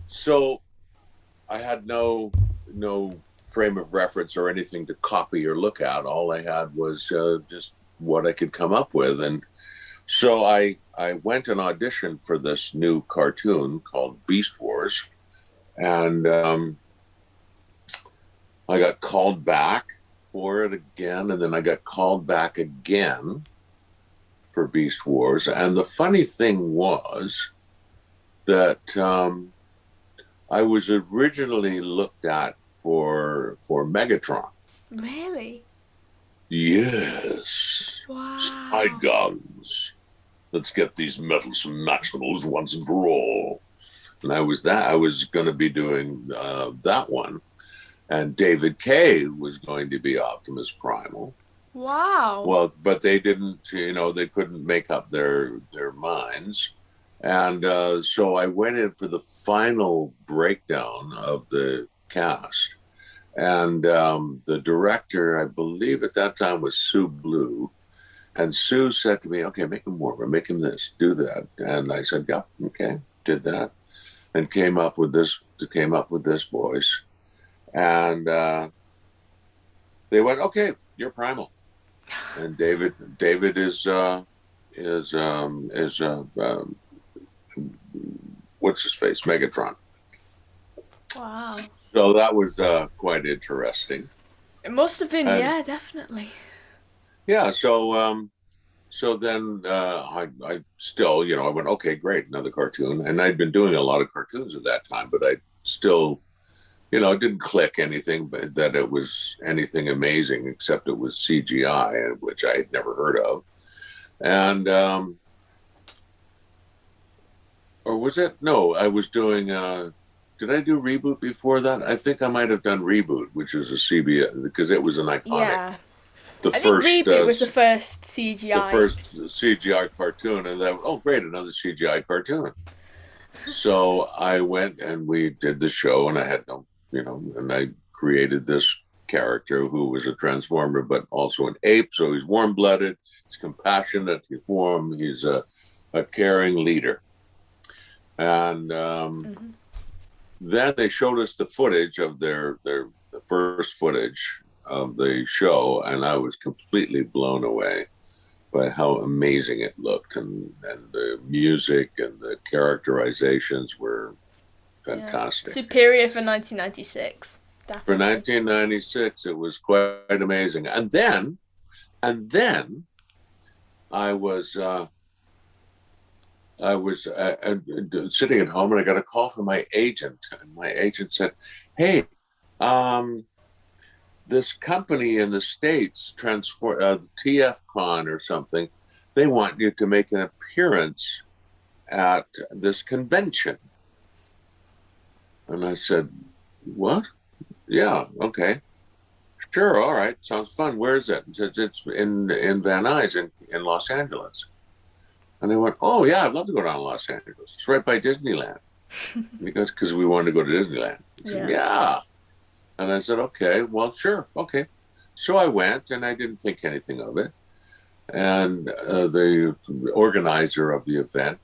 [SPEAKER 3] so I had no frame of reference or anything to copy or look at. All I had was just what I could come up with. And so I went and auditioned for this new cartoon called Beast Wars. And I got called back for it again. And then I got called back again for Beast Wars. And the funny thing was that I was originally looked at for Megatron.
[SPEAKER 2] Really?
[SPEAKER 3] Yes.
[SPEAKER 2] Wow.
[SPEAKER 3] Side guns. Let's get these metals maximals once and for all. And I was going to be doing that one. And David Kaye was going to be Optimus Primal.
[SPEAKER 2] Wow.
[SPEAKER 3] Well, but they didn't, they couldn't make up their minds. And so I went in for the final breakdown of the cast. And the director, I believe at that time, was Sue Blue. And Sue said to me, okay, make him warmer, make him this, do that. And I said, yeah, okay, did that. And came up with this voice. And they went, okay, you're Primal. And David is what's his face, Megatron.
[SPEAKER 2] Wow.
[SPEAKER 3] So that was quite interesting.
[SPEAKER 2] It must have been,
[SPEAKER 3] And,
[SPEAKER 2] yeah, definitely.
[SPEAKER 3] Yeah. So then I still, I went, okay, great, another cartoon. And I'd been doing a lot of cartoons at that time, but I still, it didn't click anything, but that it was anything amazing, except it was CGI, which I had never heard of. And, or was it? No, I was doing, did I do Reboot before that? I think I might have done Reboot, which is a CBS, because it was an iconic.
[SPEAKER 2] Yeah. I think Reboot was the first CGI.
[SPEAKER 3] The first CGI cartoon, and then, oh, great, another CGI cartoon. So I went and we did the show, and I had and I created this character who was a Transformer, but also an ape. So he's warm-blooded, he's compassionate, he's warm, he's a caring leader. And then they showed us the footage of the first footage of the show, and I was completely blown away by how amazing it looked, and the music and the characterizations were fantastic.
[SPEAKER 2] Yeah. Superior for 1996. Definitely.
[SPEAKER 3] For 1996, it was quite amazing. And then I was sitting at home, and I got a call from my agent, and my agent said, "Hey, this company in the States, TFCon or something, they want you to make an appearance at this convention." And I said, "What? Yeah, okay, sure, all right, sounds fun. Where is it? And says it's in Van Nuys in Los Angeles. And they went, oh yeah, I'd love to go down to Los Angeles. It's right by Disneyland. Because we wanted to go to Disneyland. Said, yeah. And I said, okay, well, sure, okay. So I went, and I didn't think anything of it. And the organizer of the event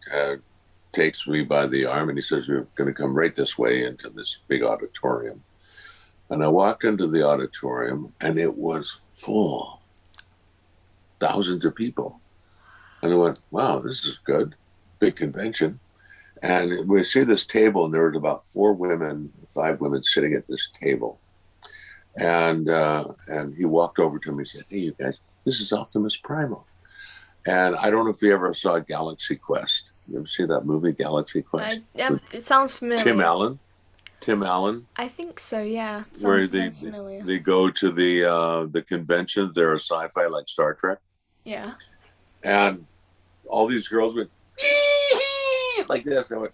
[SPEAKER 3] takes me by the arm, and he says, you're going to come right this way into this big auditorium. And I walked into the auditorium, and it was full. Thousands of people. And I went, wow, this is good. Big convention. And we see this table, and there was about 5 women sitting at this table. And he walked over to me and said, hey, you guys, this is Optimus Primal. And I don't know if you ever saw Galaxy Quest. You ever see that movie, Galaxy Quest?
[SPEAKER 2] Yeah, it sounds familiar.
[SPEAKER 3] Tim Allen.
[SPEAKER 2] I think so, yeah. Sounds
[SPEAKER 3] where
[SPEAKER 2] they
[SPEAKER 3] go to the conventions. They're a sci-fi like Star Trek.
[SPEAKER 2] Yeah.
[SPEAKER 3] And all these girls went like this. I went,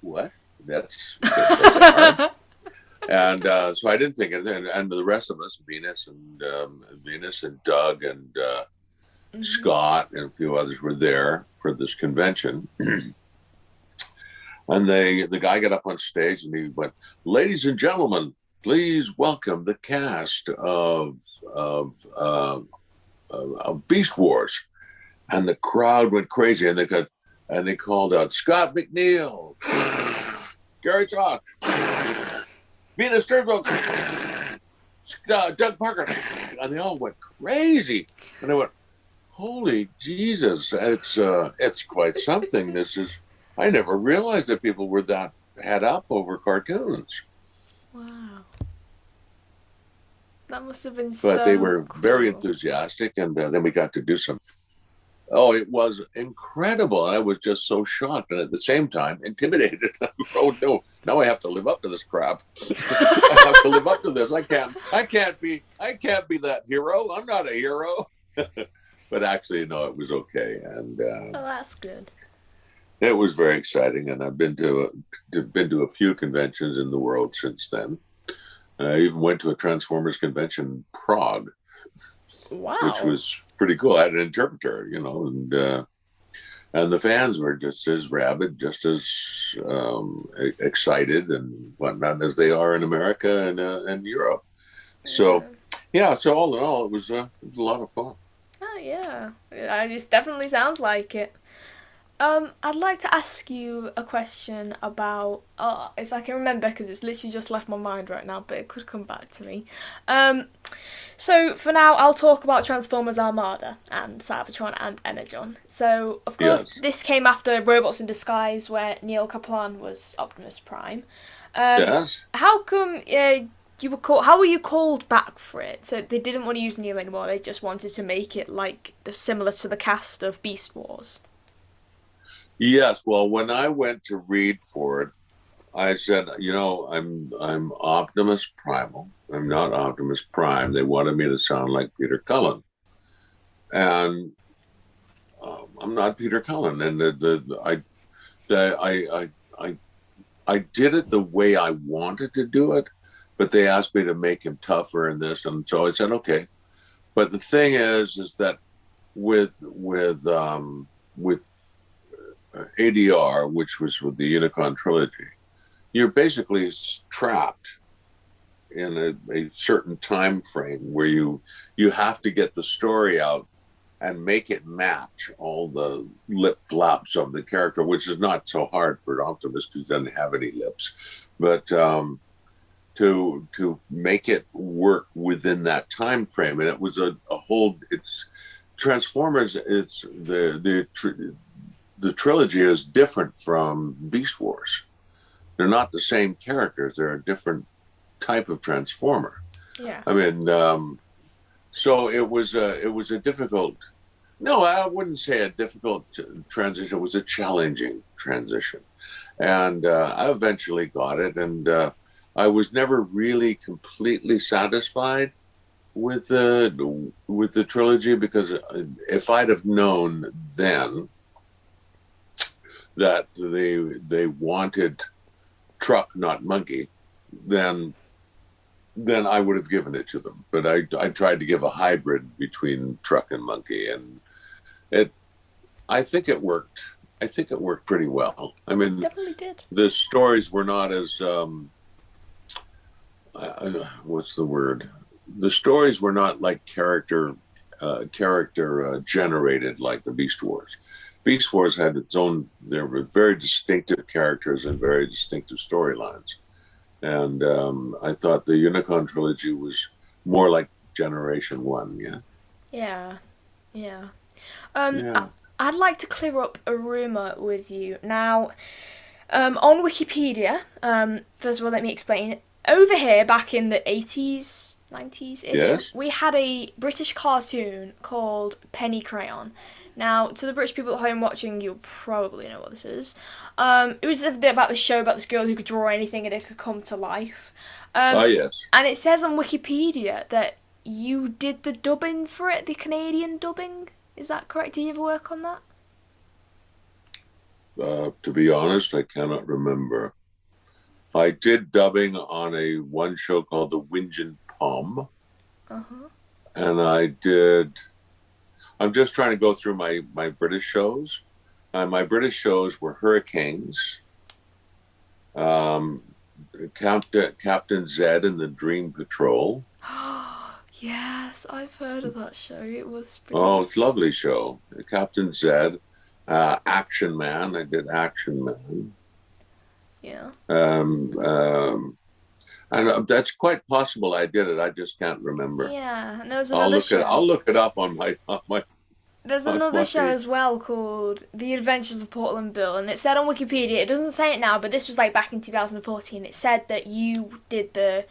[SPEAKER 3] what? That's hard. And so I didn't think it. And the rest of us, Venus and Doug and Scott and a few others were there for this convention. And the guy got up on stage and he went, ladies and gentlemen, please welcome the cast of Beast Wars. And the crowd went crazy, and they called out Scott McNeil, Garry Chalk, Venus Turnbull, Doug Parker, and they all went crazy. And I went, holy Jesus, it's quite something. I never realized that people were that head up over cartoons.
[SPEAKER 2] Wow. That must have been
[SPEAKER 3] But they were very enthusiastic, and then we got to do some. Oh, it was incredible. I was just so shocked, and at the same time intimidated. Oh no! Now I have to live up to this crap. I have to live up to this. I can't be that hero. I'm not a hero. But actually, no, it was okay, and
[SPEAKER 2] that's good.
[SPEAKER 3] It was very exciting, and I've been to a few conventions in the world since then. I even went to a Transformers convention in Prague.
[SPEAKER 2] Wow.
[SPEAKER 3] Which was pretty cool. I had an interpreter, and the fans were just as rabid, just as excited and whatnot as they are in America and Europe. So, yeah. So all in all, it was a lot of fun.
[SPEAKER 2] Oh yeah, it definitely sounds like it. I'd like to ask you a question about, if I can remember, because it's literally just left my mind right now, but it could come back to me. So for now, I'll talk about Transformers Armada and Cybertron and Energon. So, of course, This came after Robots in Disguise, where Neil Kaplan was Optimus Prime.
[SPEAKER 3] Yes.
[SPEAKER 2] How come how were you called back for it? So they didn't want to use Neil anymore, they just wanted to make it similar to the cast of Beast Wars.
[SPEAKER 3] Yes, well, when I went to read for it, I said, I'm Optimus Primal. I'm not Optimus Prime. They wanted me to sound like Peter Cullen, and I'm not Peter Cullen. And I did it the way I wanted to do it, but they asked me to make him tougher and this, and so I said okay. But the thing is that with ADR, which was with the Unicon trilogy, you're basically trapped in a certain time frame where you have to get the story out and make it match all the lip flaps of the character, which is not so hard for Optimus because he doesn't have any lips, but to make it work within that time frame. And it was a whole. It's Transformers. It's the trilogy is different from Beast Wars. They're not the same characters. They're a different type of Transformer.
[SPEAKER 2] Yeah.
[SPEAKER 3] I mean, so it was a difficult. No, I wouldn't say a difficult transition. It was a challenging transition, and I eventually got it. And I was never really completely satisfied with the trilogy, because if I'd have known then that they wanted truck, not monkey, then then I would have given it to them. But I tried to give a hybrid between truck and monkey, and it I think it worked. I think it worked pretty well. I mean,
[SPEAKER 2] Definitely did.
[SPEAKER 3] the stories were not as what's the word? The stories were not like character generated like the Beast Wars. Beast Wars had its own. There were very distinctive characters and very distinctive storylines. And I thought the Unicorn trilogy was more like Generation One. Yeah.
[SPEAKER 2] Yeah, yeah.
[SPEAKER 3] Yeah.
[SPEAKER 2] I'd like to clear up a rumor with you now. On Wikipedia, first of all, let me explain. Over here, back in the 80s, 90s ish,
[SPEAKER 3] Yes.
[SPEAKER 2] we had a British cartoon called Penny Crayon. Now, to the British people at home watching, you'll probably know what this is. It was about the show about this girl who could draw anything and it could come to life.
[SPEAKER 3] Ah, yes.
[SPEAKER 2] And it says on Wikipedia that you did the dubbing for it, the Canadian dubbing. Is that correct? Did you ever work on that?
[SPEAKER 3] To be honest, I cannot remember. I did dubbing on a one show called The Whinge and Palm,
[SPEAKER 2] Uh-huh.
[SPEAKER 3] and I did. I'm just trying to go through my British shows. My British shows were Hurricanes, um, Captain Zed and the Dream Patrol.
[SPEAKER 2] Yes, I've heard of that show. It was
[SPEAKER 3] Oh,
[SPEAKER 2] pretty.
[SPEAKER 3] it's a lovely show. Captain Zed, Action Man. I did Action Man.
[SPEAKER 2] Yeah.
[SPEAKER 3] Um, um, and that's quite possible I did it. I just can't remember.
[SPEAKER 2] Yeah, and there was another
[SPEAKER 3] I'll
[SPEAKER 2] show.
[SPEAKER 3] look it up on my
[SPEAKER 2] There's
[SPEAKER 3] on
[SPEAKER 2] another show
[SPEAKER 3] my.
[SPEAKER 2] as well called The Adventures of Portland Bill, and it said on Wikipedia, it doesn't say it now, but this was like back in 2014, it said that you did the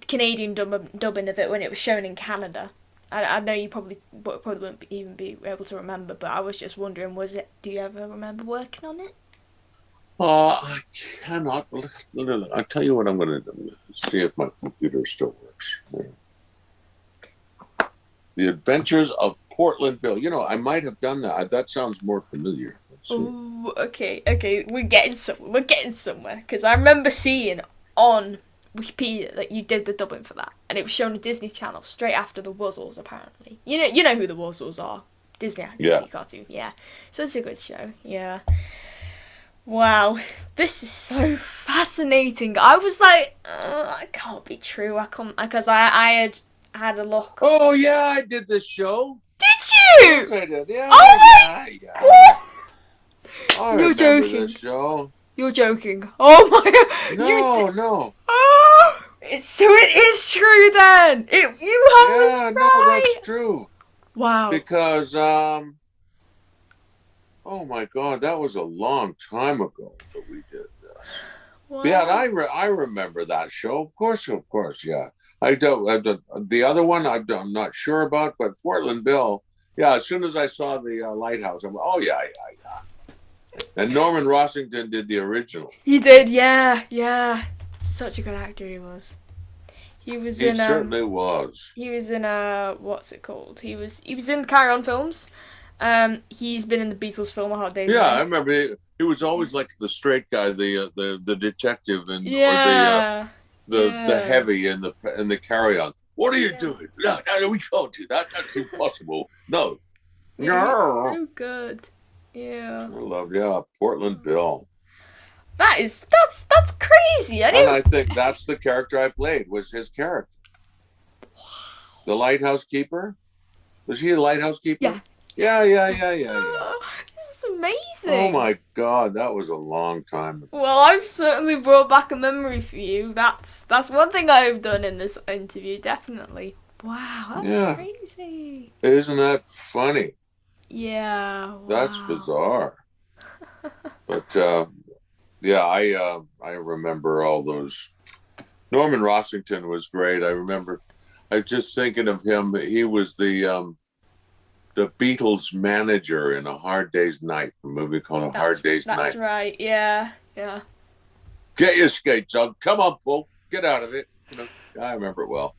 [SPEAKER 2] Canadian dubbing of it when it was shown in Canada. I know you probably won't even be able to remember, but I was just wondering, do you ever remember working on it?
[SPEAKER 3] I cannot. I'll tell you what I'm going to do. See if my computer still works. The Adventures of Portland Bill. You know, I might have done that. That sounds more familiar. Let's see.
[SPEAKER 2] Oh, okay, we're getting somewhere, because I remember seeing on Wikipedia that you did the dubbing for that, and it was shown on Disney Channel straight after the Wuzzles. Apparently, you know who the Wuzzles are.
[SPEAKER 3] Yeah.
[SPEAKER 2] Disney cartoon. Yeah, such a good show. Yeah. Wow, this is so fascinating. I was like, it can't be true. I can't, because I had a look.
[SPEAKER 3] Oh yeah, I did this show.
[SPEAKER 2] Did
[SPEAKER 3] Yes,
[SPEAKER 2] you?
[SPEAKER 3] I did. Yeah,
[SPEAKER 2] Oh
[SPEAKER 3] yeah,
[SPEAKER 2] my
[SPEAKER 3] yeah.
[SPEAKER 2] god!
[SPEAKER 3] I
[SPEAKER 2] You're
[SPEAKER 3] remember
[SPEAKER 2] joking.
[SPEAKER 3] this show.
[SPEAKER 2] You're joking. Oh my god! You
[SPEAKER 3] No,
[SPEAKER 2] did.
[SPEAKER 3] no.
[SPEAKER 2] Oh, so it is true then. You
[SPEAKER 3] Yeah,
[SPEAKER 2] was
[SPEAKER 3] no, that's
[SPEAKER 2] right.
[SPEAKER 3] true.
[SPEAKER 2] Wow.
[SPEAKER 3] Because oh my God, that was a long time ago that we did this. Yeah, and
[SPEAKER 2] Wow.
[SPEAKER 3] I remember that show. Of course, yeah. The other one I'm not sure about, but Portland Bill. Yeah, as soon as I saw the lighthouse, I'm oh yeah, yeah, yeah. And Norman Rossington did the original.
[SPEAKER 2] He did. Yeah, yeah. Such a good actor he was. He was
[SPEAKER 3] He
[SPEAKER 2] in
[SPEAKER 3] certainly was.
[SPEAKER 2] He was in what's it called? He was in Carry On films. He's been in the Beatles film A Hard Day's
[SPEAKER 3] Yeah, I
[SPEAKER 2] Night.
[SPEAKER 3] remember he was always like the straight guy, the detective, and or
[SPEAKER 2] Yeah.
[SPEAKER 3] the
[SPEAKER 2] Yeah.
[SPEAKER 3] heavy and the carry on. What are you
[SPEAKER 2] Yeah.
[SPEAKER 3] doing? No, no, we can't do that. That's impossible. No,
[SPEAKER 2] Yeah, he's
[SPEAKER 3] no.
[SPEAKER 2] so good. Yeah.
[SPEAKER 3] I love Portland Bill,
[SPEAKER 2] That's crazy. I
[SPEAKER 3] and
[SPEAKER 2] didn't.
[SPEAKER 3] I think that's the character I played was his character, the lighthouse keeper. Was he a lighthouse
[SPEAKER 2] Yeah.
[SPEAKER 3] keeper? Yeah, yeah, yeah, yeah, yeah.
[SPEAKER 2] Oh, this is
[SPEAKER 3] Oh
[SPEAKER 2] amazing.
[SPEAKER 3] my God, that was a long time ago.
[SPEAKER 2] Well, I've certainly brought back a memory for you. That's one thing I've done in this interview, definitely. Wow, that's
[SPEAKER 3] Yeah,
[SPEAKER 2] crazy.
[SPEAKER 3] isn't that funny?
[SPEAKER 2] Yeah,
[SPEAKER 3] That's
[SPEAKER 2] wow.
[SPEAKER 3] bizarre. But yeah, I remember all those. Norman Rossington was great. I remember. I was just thinking of him. He was the Beatles manager in A Hard Day's Night, a movie called A
[SPEAKER 2] That's
[SPEAKER 3] Hard Day's
[SPEAKER 2] that's
[SPEAKER 3] Night.
[SPEAKER 2] right. Yeah, yeah.
[SPEAKER 3] Get your skates on. Come on, Paul. Get out of it. You know, I remember it well.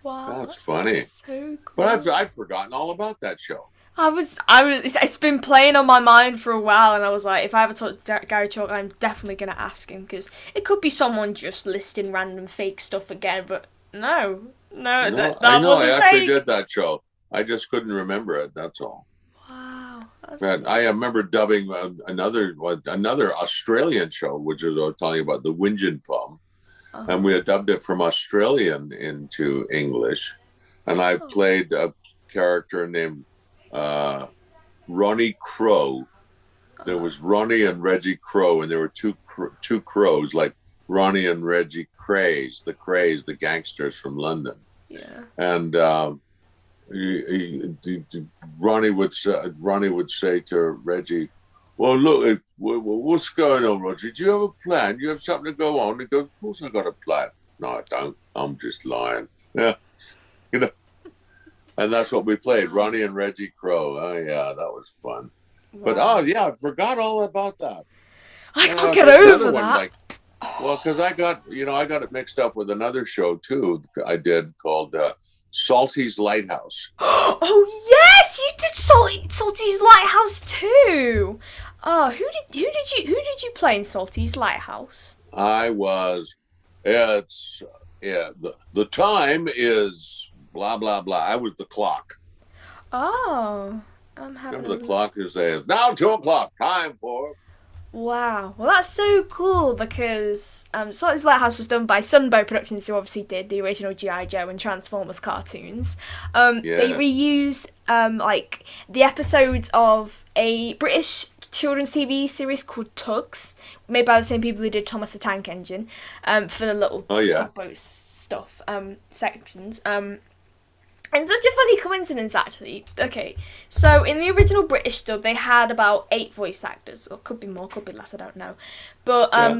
[SPEAKER 2] Wow,
[SPEAKER 3] That's funny.
[SPEAKER 2] that's so
[SPEAKER 3] But
[SPEAKER 2] cool.
[SPEAKER 3] I'd forgotten all about that show.
[SPEAKER 2] It's been playing on my mind for a while, and I was like, if I ever talk to Garry Chalk, I'm definitely gonna ask him, because it could be someone just listing random fake stuff again, but no,
[SPEAKER 3] No, I
[SPEAKER 2] that
[SPEAKER 3] know. I
[SPEAKER 2] wasn't
[SPEAKER 3] actually
[SPEAKER 2] fake.
[SPEAKER 3] did that show. I just couldn't remember it. That's all.
[SPEAKER 2] Wow,
[SPEAKER 3] And I remember dubbing another Australian show, which is I was telling you about the Whingin' Pum, and we
[SPEAKER 2] oh,
[SPEAKER 3] had dubbed it from Australian into English, and I
[SPEAKER 2] oh,
[SPEAKER 3] played a character named uh, Ronnie Crow. There was Ronnie and Reggie Crow, and there were two crows, like Ronnie and Reggie Crays, the gangsters from London.
[SPEAKER 2] yeah.
[SPEAKER 3] And Ronnie would say to Reggie, "Well, look, what's going on, Reggie? Do you have a plan? Do you have something to go on?" He goes, "Of course I got a plan." "No, I don't. I'm just lying." Yeah, you know. And that's what we played, Ronnie and Reggie Crow. Oh yeah, that was fun. But
[SPEAKER 2] Wow.
[SPEAKER 3] oh yeah, I forgot all about that.
[SPEAKER 2] I can't get
[SPEAKER 3] There's another
[SPEAKER 2] over
[SPEAKER 3] one
[SPEAKER 2] that.
[SPEAKER 3] like, well, because I got it mixed up with another show too. I did called Salty's Lighthouse.
[SPEAKER 2] Oh yes, you did Salty's Lighthouse too. Oh, who did you play in Salty's Lighthouse?
[SPEAKER 3] I was, it's yeah. The time is blah blah blah. I was the clock.
[SPEAKER 2] Oh, I'm having
[SPEAKER 3] Remember
[SPEAKER 2] a
[SPEAKER 3] the
[SPEAKER 2] look.
[SPEAKER 3] clock is says now 2 o'clock. Time for.
[SPEAKER 2] Wow. Well, that's so cool because Salty's Lighthouse was done by Sunbow Productions, who obviously did the original G.I. Joe and Transformers cartoons. They
[SPEAKER 3] Yeah.
[SPEAKER 2] reused like the episodes of a British children's TV series called Tugs, made by the same people who did Thomas the Tank Engine, for the little
[SPEAKER 3] Oh yeah.
[SPEAKER 2] tugboat stuff sections. And such a funny coincidence, actually. Okay, so in the original British dub, they had about 8 voice actors, or could be more, could be less, I don't know. But
[SPEAKER 3] Yeah.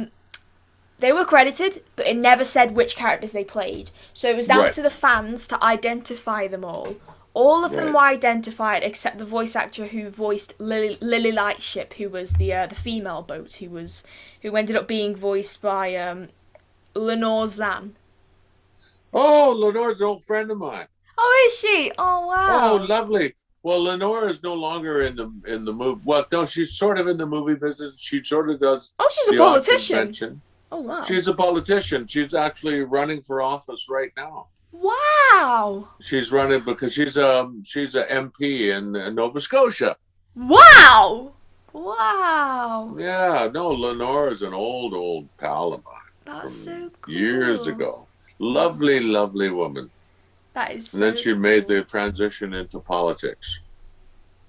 [SPEAKER 2] they were credited, but it never said which characters they played. So it was down
[SPEAKER 3] Right.
[SPEAKER 2] to the fans to identify them all. All of them
[SPEAKER 3] Right.
[SPEAKER 2] were identified except the voice actor who voiced Lily Lightship, who was the female boat, who ended up being voiced by Lenore Zan.
[SPEAKER 3] Oh, Lenore's an old friend of mine.
[SPEAKER 2] Oh, is she? Oh,
[SPEAKER 3] Oh,
[SPEAKER 2] wow.
[SPEAKER 3] lovely. Well, Lenore is no longer in the movie. Well, no, she's sort of in the movie business. She sort of does
[SPEAKER 2] Oh, she's a
[SPEAKER 3] the odd
[SPEAKER 2] politician.
[SPEAKER 3] convention.
[SPEAKER 2] Oh, wow.
[SPEAKER 3] She's a politician. She's actually running for office right now.
[SPEAKER 2] Wow.
[SPEAKER 3] She's running because she's a MP in Nova Scotia.
[SPEAKER 2] Wow. Wow.
[SPEAKER 3] Yeah, no, Lenore is an old pal of mine
[SPEAKER 2] That's so
[SPEAKER 3] from
[SPEAKER 2] cool.
[SPEAKER 3] years ago. Lovely, lovely woman.
[SPEAKER 2] That is so
[SPEAKER 3] And then she made
[SPEAKER 2] cool.
[SPEAKER 3] the transition into politics.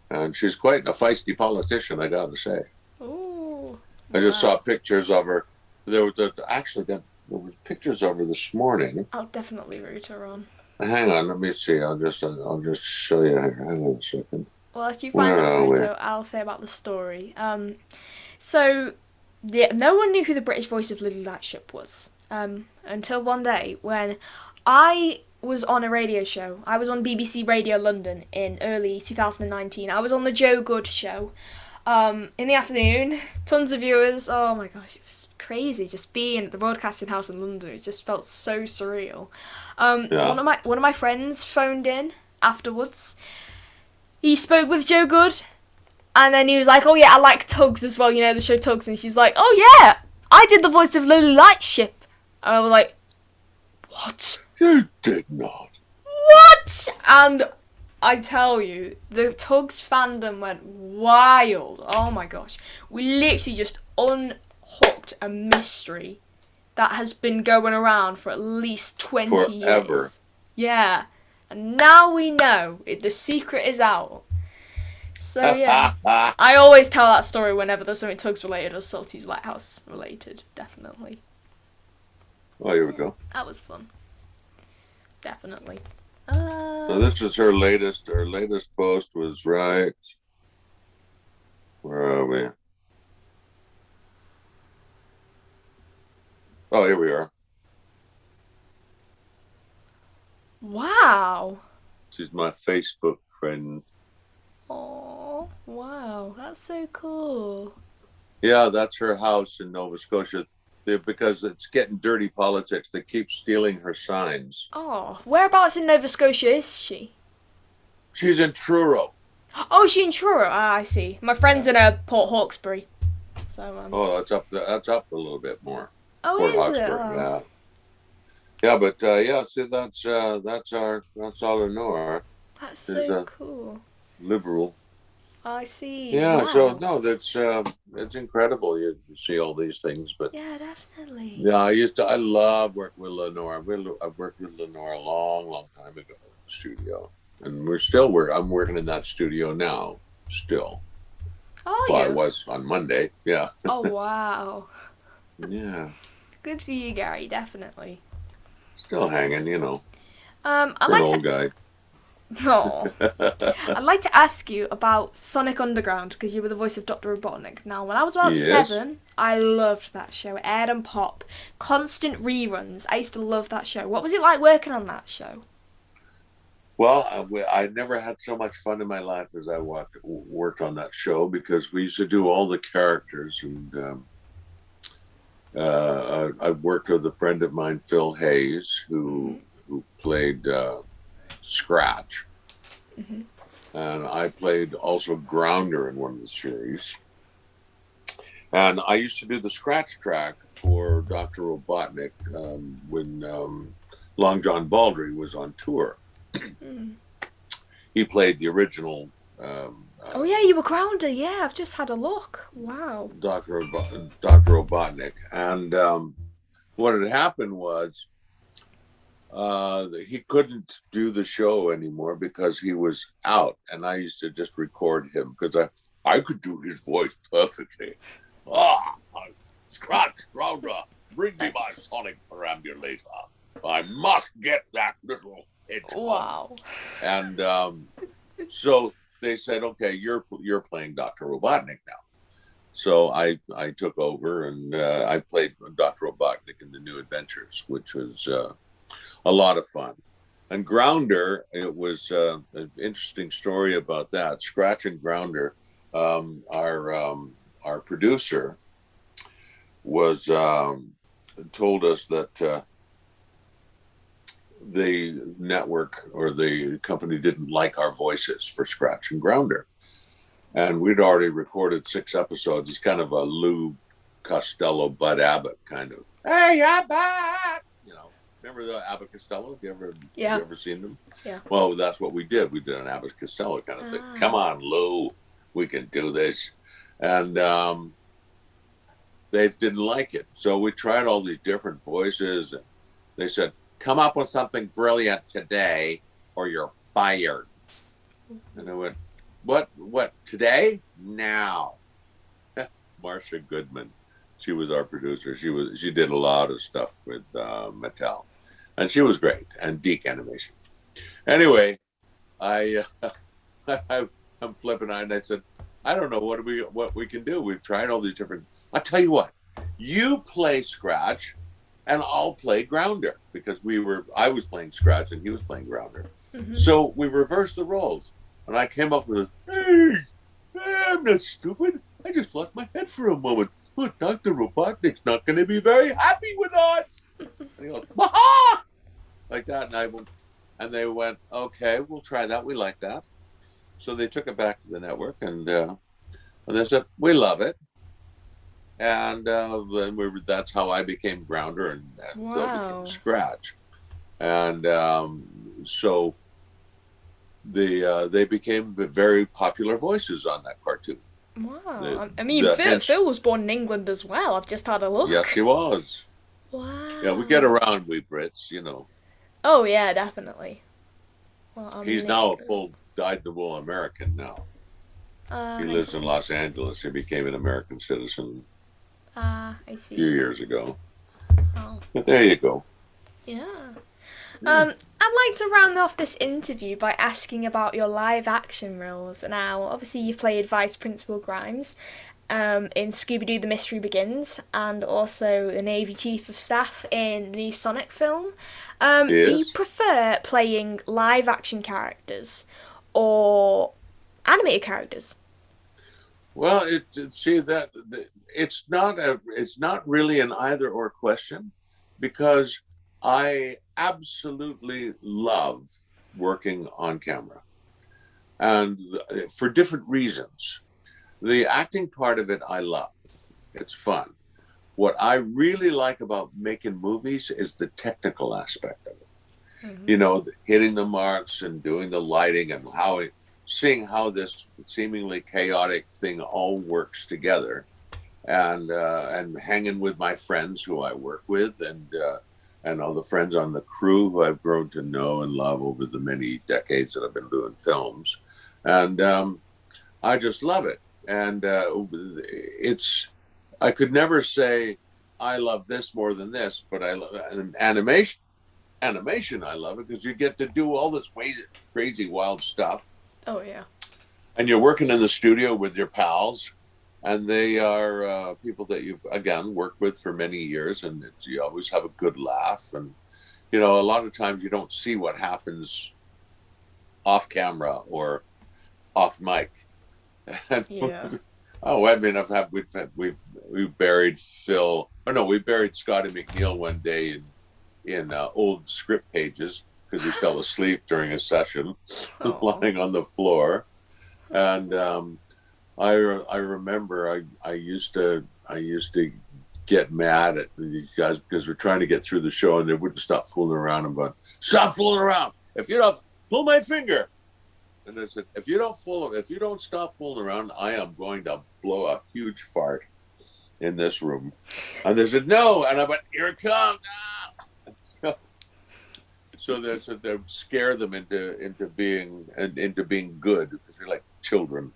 [SPEAKER 3] And she's quite a feisty politician, I gotta say.
[SPEAKER 2] Ooh.
[SPEAKER 3] I just
[SPEAKER 2] Wow.
[SPEAKER 3] saw pictures of her. There was there were pictures of her this morning.
[SPEAKER 2] I'll definitely root her on.
[SPEAKER 3] Hang on, let me see. I'll just show you here. Hang on a second.
[SPEAKER 2] Well, as you find
[SPEAKER 3] Where
[SPEAKER 2] that
[SPEAKER 3] are we?
[SPEAKER 2] photo, I'll say about the story. So, yeah, no one knew who the British voice of Lily Lightship was. Until one day when I was on a radio show. I was on BBC Radio London in early 2019. I was on the Joe Good show. In the afternoon, tons of viewers. Oh my gosh, it was crazy just being at the broadcasting house in London. It just felt so surreal.
[SPEAKER 3] Yeah.
[SPEAKER 2] One of my friends phoned in afterwards. He spoke with Joe Good, and then he was like, "Oh yeah, I like Tugs as well. You know the show Tugs." And she's like, "Oh yeah, I did the voice of Lily Lightship." And I was like, "What?
[SPEAKER 3] You did not.
[SPEAKER 2] What?" And I tell you, the Tugs fandom went wild. Oh my gosh. We literally just unhooked a mystery that has been going around for at least 20
[SPEAKER 3] Forever.
[SPEAKER 2] years. Yeah. And now we know. The secret is out. So yeah. I always tell that story whenever there's something Tugs related or Salty's Lighthouse related. Definitely.
[SPEAKER 3] Oh, here we go.
[SPEAKER 2] That was fun. Definitely.
[SPEAKER 3] So this is her latest. Her latest post was right. Where are we? Oh, here we are.
[SPEAKER 2] Wow.
[SPEAKER 3] She's my Facebook friend.
[SPEAKER 2] Oh, wow. That's so cool.
[SPEAKER 3] Yeah, that's her house in Nova Scotia. Because it's getting dirty politics. They keep stealing her signs.
[SPEAKER 2] Oh, whereabouts in Nova Scotia is she?
[SPEAKER 3] She's in Truro.
[SPEAKER 2] Oh, is she in Truro? Ah, I see. My friend's in Port Hawkesbury. So,
[SPEAKER 3] Oh, that's up a little bit more.
[SPEAKER 2] Oh,
[SPEAKER 3] Port
[SPEAKER 2] is it?
[SPEAKER 3] Hawkesbury,
[SPEAKER 2] Oh,
[SPEAKER 3] yeah. Yeah, but yeah, see, that's all I know.
[SPEAKER 2] that's
[SPEAKER 3] Is
[SPEAKER 2] so cool.
[SPEAKER 3] liberal.
[SPEAKER 2] I see.
[SPEAKER 3] Yeah, so
[SPEAKER 2] Wow.
[SPEAKER 3] no, that's it's incredible. You see all these things, but
[SPEAKER 2] Yeah, definitely.
[SPEAKER 3] yeah, I love working with Lenore. I've worked with Lenore a long, long time ago in the studio, and I'm working in that studio now, still.
[SPEAKER 2] Are
[SPEAKER 3] Well, I
[SPEAKER 2] you?
[SPEAKER 3] was on Monday. Yeah,
[SPEAKER 2] Oh, wow.
[SPEAKER 3] yeah,
[SPEAKER 2] Good for you, Gary. Definitely.
[SPEAKER 3] still hanging.
[SPEAKER 2] I'd
[SPEAKER 3] For an
[SPEAKER 2] like to.
[SPEAKER 3] old guy.
[SPEAKER 2] Oh, I'd like to ask you about Sonic Underground because you were the voice of Dr. Robotnik. Now, when I was about
[SPEAKER 3] Yes.
[SPEAKER 2] 7, I loved that show. It aired on Pop, constant reruns. I used to love that show. What was it like working on that show?
[SPEAKER 3] Well, I never had so much fun in my life as I worked on that show because we used to do all the characters, and I worked with a friend of mine, Phil Hayes,
[SPEAKER 2] Mhm.
[SPEAKER 3] who played Scratch,
[SPEAKER 2] Mhm.
[SPEAKER 3] and I played also Grounder in one of the series. And I used to do the scratch track for Dr. Robotnik when Long John Baldry was on tour.
[SPEAKER 2] Mm.
[SPEAKER 3] He played the original
[SPEAKER 2] Oh yeah, you were Grounder. Yeah, I've just had a look. Wow.
[SPEAKER 3] Dr. Robotnik. And what had happened was he couldn't do the show anymore because he was out. And I used to just record him because I could do his voice perfectly. Ah, Scratch, Grounder, bring me my
[SPEAKER 2] Nice.
[SPEAKER 3] sonic perambulator. I must get that little hedgehog.
[SPEAKER 2] Wow.
[SPEAKER 3] And so they said, okay, you're playing Dr. Robotnik now. So I took over and I played Dr. Robotnik in the New Adventures, which was a lot of fun. And Grounder, it was an interesting story about that. Scratch and Grounder, our producer was told us that the network or the company didn't like our voices for Scratch and Grounder. And we'd already recorded 6 episodes. It's kind of a Lou Costello, Bud Abbott kind of, hey, Abbott! Remember the Abbott Costello? Have
[SPEAKER 2] Yeah.
[SPEAKER 3] you ever seen them?
[SPEAKER 2] Yeah.
[SPEAKER 3] Well, that's what we did. We did an Abbott Costello kind of thing. Come
[SPEAKER 2] Ah.
[SPEAKER 3] on, Lou, we can do this. And they didn't like it. So we tried all these different voices, and they said, come up with something brilliant today or you're fired. And I went, what, today? Now. Marcia Goodman, she was our producer. She did a lot of stuff with Mattel, and she was great. And Deke Animation. Anyway, I, I'm flipping out, and I said, I don't know what we can do. We've tried all these different. I'll tell you what, you play Scratch, and I'll play Grounder because I was playing Scratch and he was playing Grounder.
[SPEAKER 2] Mhm.
[SPEAKER 3] So we reversed the roles, and I came up with hey, I'm not stupid. I just lost my head for a moment. Oh, Dr. Robotnik's not going to be very happy with us. And he goes, ha! Like that. And they went, okay, we'll try that. We like that. So they took it back to the network, and they said, we love it. And then that's how I became Grounder, and Phil became
[SPEAKER 2] Wow.
[SPEAKER 3] Scratch. And so they became very popular voices on that cartoon.
[SPEAKER 2] Wow. I mean,
[SPEAKER 3] The hench.
[SPEAKER 2] Phil was born in England as well. I've just had a
[SPEAKER 3] Yes,
[SPEAKER 2] look.
[SPEAKER 3] he was. Yeah, we get
[SPEAKER 2] Wow.
[SPEAKER 3] around, we Brits.
[SPEAKER 2] Oh yeah, definitely. Well, I'm
[SPEAKER 3] He's
[SPEAKER 2] in
[SPEAKER 3] now a
[SPEAKER 2] England.
[SPEAKER 3] full dyed-in-the-wool American now. He
[SPEAKER 2] I
[SPEAKER 3] lives in
[SPEAKER 2] see.
[SPEAKER 3] Los Angeles. He became an American citizen
[SPEAKER 2] I
[SPEAKER 3] a few
[SPEAKER 2] see.
[SPEAKER 3] years ago.
[SPEAKER 2] Oh,
[SPEAKER 3] But there you go.
[SPEAKER 2] yeah.
[SPEAKER 3] Yeah.
[SPEAKER 2] I'd like to round off this interview by asking about your live action roles. Now, obviously, you've played Vice Principal Grimes in Scooby Doo The Mystery Begins, and also the Navy Chief of Staff in the new Sonic film. Do you
[SPEAKER 3] Yes.
[SPEAKER 2] prefer playing live action characters or animated characters?
[SPEAKER 3] Well, see it's not really an either or question because I absolutely love working on camera. and for different reasons. The acting part of it, I love. It's fun. What I really like about making movies is the technical aspect of it. Mm-hmm. Hitting the marks and doing the lighting and seeing how this seemingly chaotic thing all works together, and hanging with my friends who I work with, and all the friends on the crew who I've grown to know and love over the many decades that I've been doing films, and I just love it. And I could never say I love this more than this, but I love animation. Animation, I love it because you get to do all this crazy, wild stuff.
[SPEAKER 2] Oh yeah.
[SPEAKER 3] And you're working in the studio with your pals, and they are people that you've again worked with for many years, and you always have a good laugh. And a lot of times you don't see what happens off camera or off mic.
[SPEAKER 2] Yeah.
[SPEAKER 3] Oh, I mean, we've buried Phil. Oh no, we buried Scotty McNeil one day in old script pages because he fell asleep during a session, lying on the floor. And I remember I used to get mad at these guys because we're trying to get through the show and they wouldn't stop fooling around. I'm going, stop fooling around! If you don't pull my finger. And I said, if you don't stop fooling around, I am going to blow a huge fart in this room. And they said, no. And I went, here it comes. Ah! So they scare them into being good because they're like children.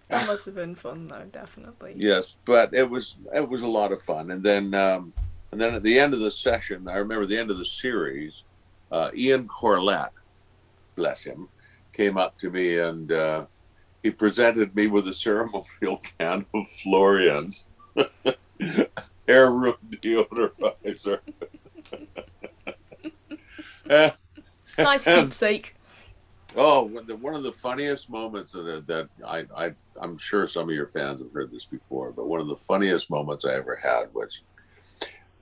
[SPEAKER 2] That must have been fun though, definitely.
[SPEAKER 3] Yes, but it was a lot of fun. And then at the end of the session, I remember the end of the series, Ian Corlett, bless him, came up to me and he presented me with a ceremonial can of Florian's hair room deodorizer.
[SPEAKER 2] Nice keepsake.
[SPEAKER 3] Oh, one of the funniest moments that I'm sure some of your fans have heard this before, but one of the funniest moments I ever had was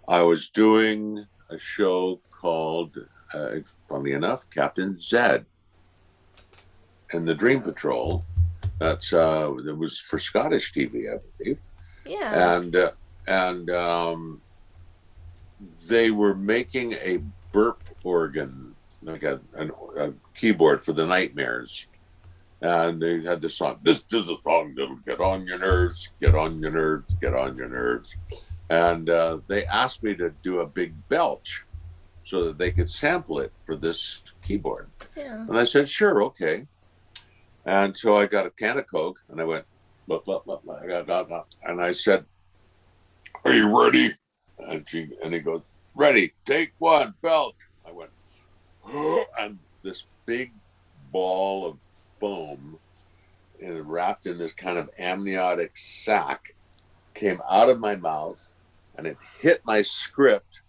[SPEAKER 3] I was doing a show called, funny enough, Captain Zed and the Dream Patrol. It was for Scottish TV, I believe.
[SPEAKER 2] Yeah.
[SPEAKER 3] And they were making a burp organ, like a keyboard for the Nightmares. And they had this song. This is a song that'll get on your nerves, get on your nerves, get on your nerves. And they asked me to do a big belch so that they could sample it for this keyboard.
[SPEAKER 2] Yeah.
[SPEAKER 3] And I said, sure, okay. And so I got a can of Coke and I went, blah, blah, blah, blah, blah, blah, blah. And I said, are you ready? And he goes, ready, take one, belch. I went, oh, and this big ball of foam wrapped in this kind of amniotic sac came out of my mouth and it hit my script.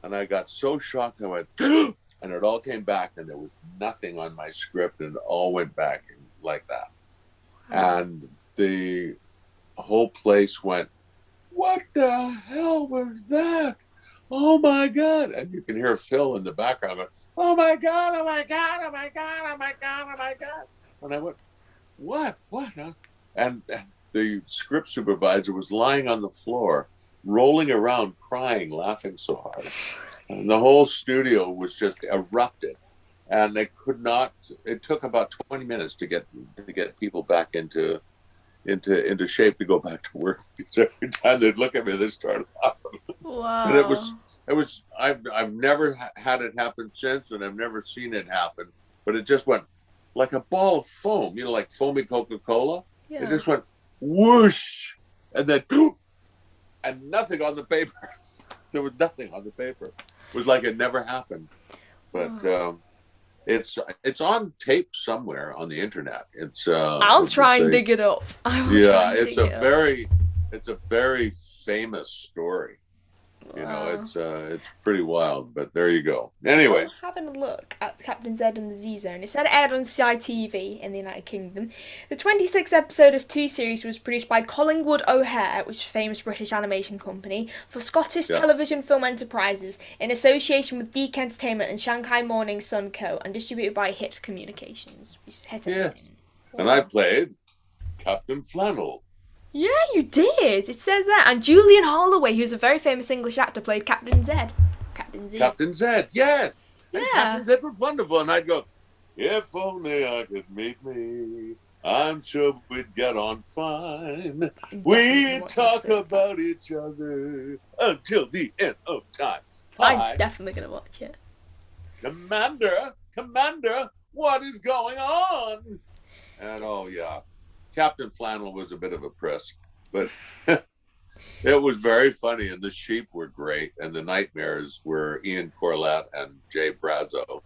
[SPEAKER 3] And I got so shocked, I went, and it all came back and there was nothing on my script and it all went back like that. And the whole place went, what the hell was that? Oh my God. And you can hear Phil in the background going, oh my God, oh my God, oh my God, oh my God, oh my God. And I went, what? Huh? And the script supervisor was lying on the floor, rolling around, crying, laughing so hard. And the whole studio was just erupted. And they could not, it took about 20 minutes to get people back into shape to go back to work. Because every time they'd look at me, they started laughing.
[SPEAKER 2] Wow.
[SPEAKER 3] And it was, I've never had it happen since, and I've never seen it happen. But it just went like a ball of foam, like foamy Coca-Cola.
[SPEAKER 2] Yeah.
[SPEAKER 3] It just went whoosh, and then and nothing on the paper. There was nothing on the paper. It was like it never happened. But it's on tape somewhere on the internet. It's
[SPEAKER 2] I'll try and dig it up.
[SPEAKER 3] It's a very famous story.
[SPEAKER 2] Wow.
[SPEAKER 3] It's pretty wild, but there you go. Anyway,
[SPEAKER 2] well, having a look at Captain Z and the Z Zone, it said it aired on CITV in the United Kingdom. The 26th episode of 2 series was produced by Collingwood O'Hare, which is a famous British animation company, for Scottish Television Film Enterprises in association with Geek Entertainment and Shanghai Morning Sun Co. and distributed by Hit Communications, which is Hit Entertainment.
[SPEAKER 3] And I played Captain Flannel.
[SPEAKER 2] Yeah, you did. It says that. And Julian Holloway, who's a very famous English actor, played Captain Zed. Captain Z.
[SPEAKER 3] Captain Zed, yes.
[SPEAKER 2] Yeah.
[SPEAKER 3] And Captain Zed was wonderful. And I'd go, if only I could meet me, I'm sure we'd get on fine. We talk about each other until the end of time.
[SPEAKER 2] I'm definitely going to watch it.
[SPEAKER 3] Commander, what is going on? And oh, yeah. Captain Flannel was a bit of a priss, but it was very funny. And the sheep were great. And the nightmares were Ian Corlett and Jay Brazo.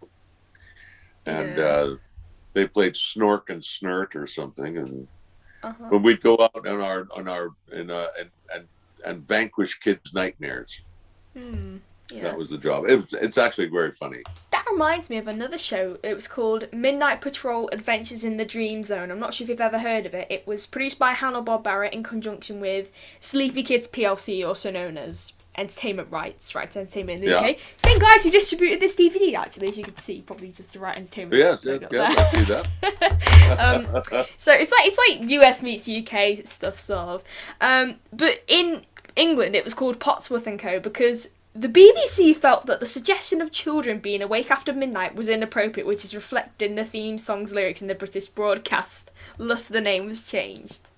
[SPEAKER 3] And they played Snork and Snert or something. And but we'd go out and vanquish kids' nightmares. Yeah. That was the job. It's actually very funny.
[SPEAKER 2] That reminds me of another show. It was called Midnight Patrol Adventures in the Dream Zone. I'm not sure if you've ever heard of it. It was produced by Hanna-Barbera in conjunction with Sleepy Kids PLC, also known as Entertainment Rights Entertainment in the UK. Same guys who distributed this DVD, actually, as you can see, probably just the right Entertainment.
[SPEAKER 3] Yes, I see that.
[SPEAKER 2] So it's like US meets UK stuff, sort of. But in England, it was called Potsworth & Co. because the BBC felt that the suggestion of children being awake after midnight was inappropriate, which is reflected in the theme song's lyrics in the British broadcast. Thus, the name was changed.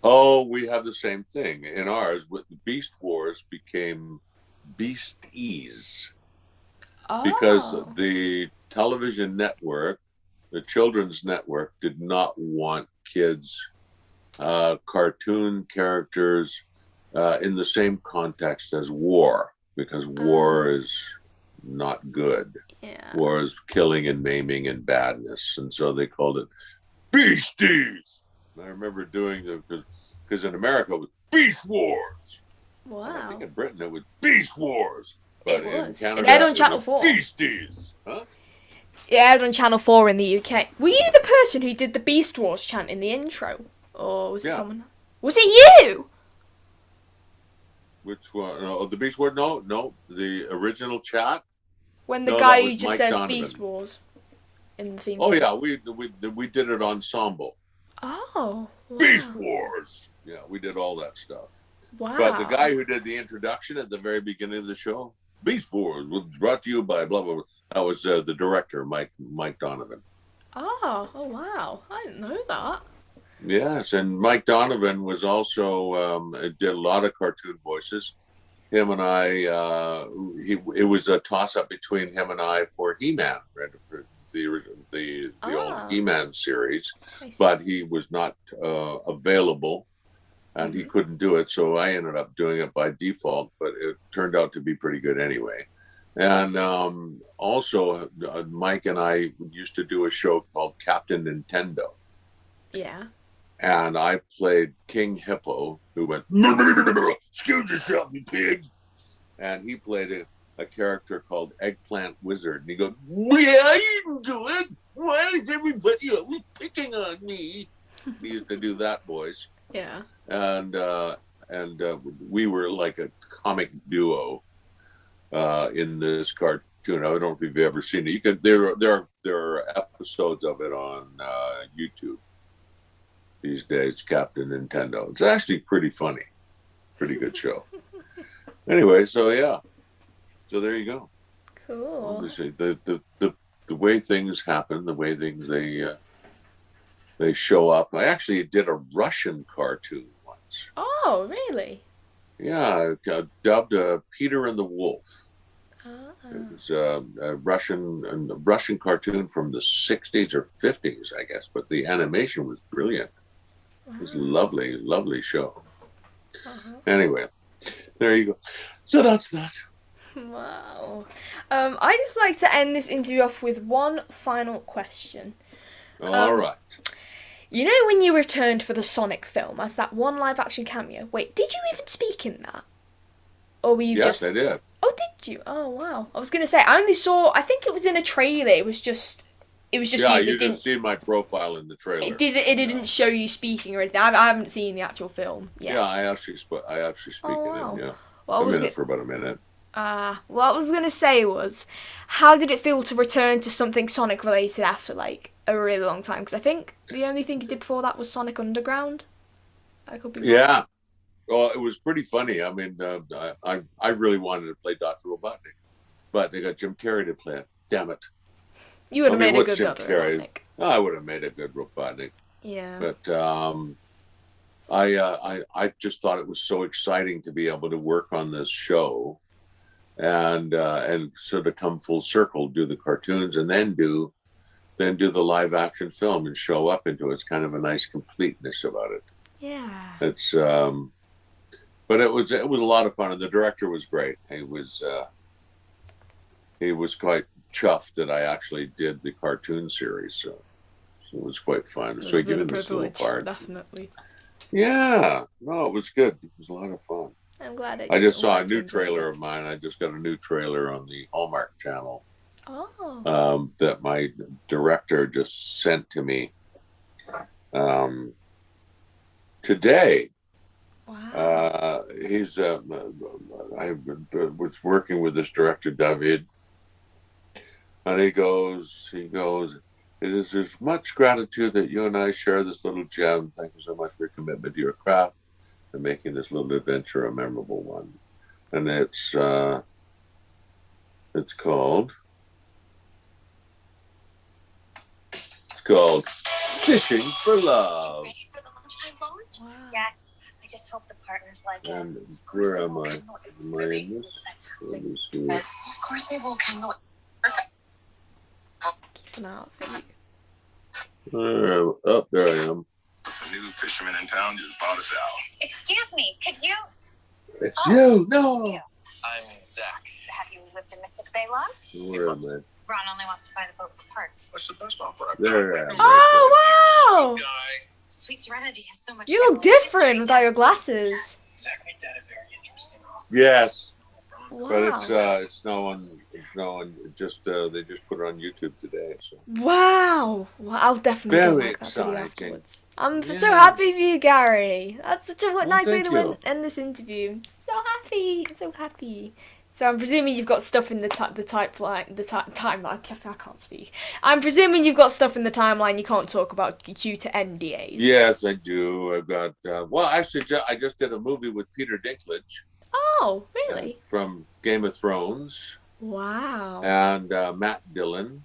[SPEAKER 3] Oh, we have the same thing. In ours, with the Beast Wars became Beasties. Because the television network, the children's network, did not want kids, cartoon characters in the same context as war. Because war is not good.
[SPEAKER 2] Yeah.
[SPEAKER 3] War is killing and maiming and badness. And so they called it Beasties. And I remember doing because in America it was Beast Wars.
[SPEAKER 2] Wow.
[SPEAKER 3] And I think in Britain it was Beast Wars. But in Canada
[SPEAKER 2] it aired on Channel 4.
[SPEAKER 3] Beasties. Huh?
[SPEAKER 2] It aired on Channel 4 in the UK. Were you the person who did the Beast Wars chant in the intro? Or was it someone? Was it you?
[SPEAKER 3] Which one? Oh, the Beast Wars? No. The original chat.
[SPEAKER 2] When the guy who just
[SPEAKER 3] Mike
[SPEAKER 2] says
[SPEAKER 3] Donovan.
[SPEAKER 2] Beast Wars in the theme
[SPEAKER 3] song.
[SPEAKER 2] Oh,
[SPEAKER 3] yeah. We did it ensemble.
[SPEAKER 2] Oh. Wow.
[SPEAKER 3] Beast Wars. Yeah, we did all that stuff.
[SPEAKER 2] Wow.
[SPEAKER 3] But the guy who did the introduction at the very beginning of the show, Beast Wars, was brought to you by blah, blah, blah. That was the director, Mike Donovan.
[SPEAKER 2] Oh, wow. I didn't know that.
[SPEAKER 3] Yes, and Mike Donovan was also did a lot of cartoon voices. Him and I, it was a toss-up between him and I for He-Man, the old He-Man series, but he was not available, and he couldn't do it, so I ended up doing it by default. But it turned out to be pretty good anyway. And also, Mike and I used to do a show called Captain Nintendo.
[SPEAKER 2] Yeah.
[SPEAKER 3] And I played King Hippo, who went, excuse yourself, you pig. And he played a character called Eggplant Wizard. And he goes, yeah, I didn't do it. Why is everybody always picking on me? He used to do that voice.
[SPEAKER 2] Yeah.
[SPEAKER 3] And we were like a comic duo in this cartoon. I don't know if you've ever seen it. There are episodes of it on YouTube these days, Captain Nintendo. It's actually pretty funny. Pretty good show. Anyway, so yeah. So there you go.
[SPEAKER 2] Cool.
[SPEAKER 3] Obviously, the way things happen, the way things they show up. I actually did a Russian cartoon once.
[SPEAKER 2] Oh, really?
[SPEAKER 3] Yeah, I dubbed Peter and the Wolf. It was a Russian cartoon from the 60s or 50s, I guess, but the animation was brilliant. It was a lovely, lovely show. Anyway, there you go. So that's that.
[SPEAKER 2] Wow. I just like to end this interview off with one final question.
[SPEAKER 3] All right.
[SPEAKER 2] You know when you returned for the Sonic film as that one live-action cameo? Wait, did you even speak in that? Or were you just...
[SPEAKER 3] Yes, I did.
[SPEAKER 2] Oh, did you? Oh, wow. I was going to say, I only saw... I think it was in a trailer. It was just
[SPEAKER 3] yeah,
[SPEAKER 2] you.
[SPEAKER 3] You just seen my profile in the trailer.
[SPEAKER 2] It didn't show you speaking or anything. I haven't seen the actual film yet.
[SPEAKER 3] Yeah, I actually speak in it, yeah.
[SPEAKER 2] Well,
[SPEAKER 3] For about a minute.
[SPEAKER 2] What I was going to say was, how did it feel to return to something Sonic related after, like, a really long time? Because I think the only thing you did before that was Sonic Underground. I could be wrong.
[SPEAKER 3] Yeah. Well, it was pretty funny. I mean, I really wanted to play Dr. Robotnik, but they got Jim Carrey to play it. Damn it.
[SPEAKER 2] You would have made a
[SPEAKER 3] what's
[SPEAKER 2] good
[SPEAKER 3] Jim
[SPEAKER 2] Dr.
[SPEAKER 3] Carrey?
[SPEAKER 2] Robotnik.
[SPEAKER 3] I would have made a good Robotnik.
[SPEAKER 2] Yeah.
[SPEAKER 3] But I just thought it was so exciting to be able to work on this show and sort of come full circle, do the cartoons, and then do the live action film and show up into it. It's kind of a nice completeness about it.
[SPEAKER 2] Yeah.
[SPEAKER 3] It's but it was a lot of fun, and the director was great. He was quite chuffed that I actually did the cartoon series, so it was quite fun. So he gave me this little part.
[SPEAKER 2] Definitely.
[SPEAKER 3] Yeah, no, it was good. It was a lot of fun.
[SPEAKER 2] I'm glad
[SPEAKER 3] I just saw a new trailer of mine. I just got a new trailer on the Hallmark Channel.
[SPEAKER 2] Oh.
[SPEAKER 3] That my director just sent to me today.
[SPEAKER 2] Wow.
[SPEAKER 3] He's I was working with this director, David, and he goes, it is with much gratitude that you and I share this little gem. Thank you so much for your commitment to your craft and making this little adventure a memorable one. And it's called Fishing for Love.
[SPEAKER 4] Ready for the lunchtime launch?
[SPEAKER 2] Wow.
[SPEAKER 4] Yes. I just hope the partners like it.
[SPEAKER 3] And
[SPEAKER 4] Of course
[SPEAKER 3] where
[SPEAKER 4] they
[SPEAKER 3] am
[SPEAKER 4] will.
[SPEAKER 3] I?
[SPEAKER 4] Kendall.
[SPEAKER 3] Am I in this? Let me see.
[SPEAKER 4] Of course they will, Kendall.
[SPEAKER 2] Keep an eye out for you.
[SPEAKER 3] Oh, there I am.
[SPEAKER 5] A new fisherman in town just bought us out.
[SPEAKER 4] Excuse me, could you?
[SPEAKER 3] It's you. No.
[SPEAKER 4] It's you.
[SPEAKER 5] I'm Zach.
[SPEAKER 4] Have you lived in Mystic Bay long?
[SPEAKER 3] Where am I?
[SPEAKER 4] Ron only wants to buy the boat for parts.
[SPEAKER 5] What's the best offer I've
[SPEAKER 3] There
[SPEAKER 5] got?
[SPEAKER 3] I am.
[SPEAKER 2] Oh, wow.
[SPEAKER 5] Guy.
[SPEAKER 4] Sweet Serenity has so much.
[SPEAKER 2] You look different without your glasses.
[SPEAKER 5] Zach made that a very interesting offer.
[SPEAKER 3] Yes,
[SPEAKER 2] Wow.
[SPEAKER 3] but it's no one. Just they just put it on YouTube today. So
[SPEAKER 2] Wow. Well, I'll definitely go
[SPEAKER 3] Very
[SPEAKER 2] back that video
[SPEAKER 3] exciting.
[SPEAKER 2] afterwards. I'm so
[SPEAKER 3] Yeah.
[SPEAKER 2] happy for you, Gary. That's such a nice way
[SPEAKER 3] thank
[SPEAKER 2] to
[SPEAKER 3] you.
[SPEAKER 2] end this interview. I'm so happy. I'm so happy. So I'm presuming you've got stuff in the timeline. I can't speak. I'm presuming you've got stuff in the timeline you can't talk about due to NDAs.
[SPEAKER 3] yes, I do. I've got. Well, actually, I just did a movie with Peter Dinklage
[SPEAKER 2] Oh, really?
[SPEAKER 3] from Game of Thrones,
[SPEAKER 2] Wow.
[SPEAKER 3] and Matt Dillon,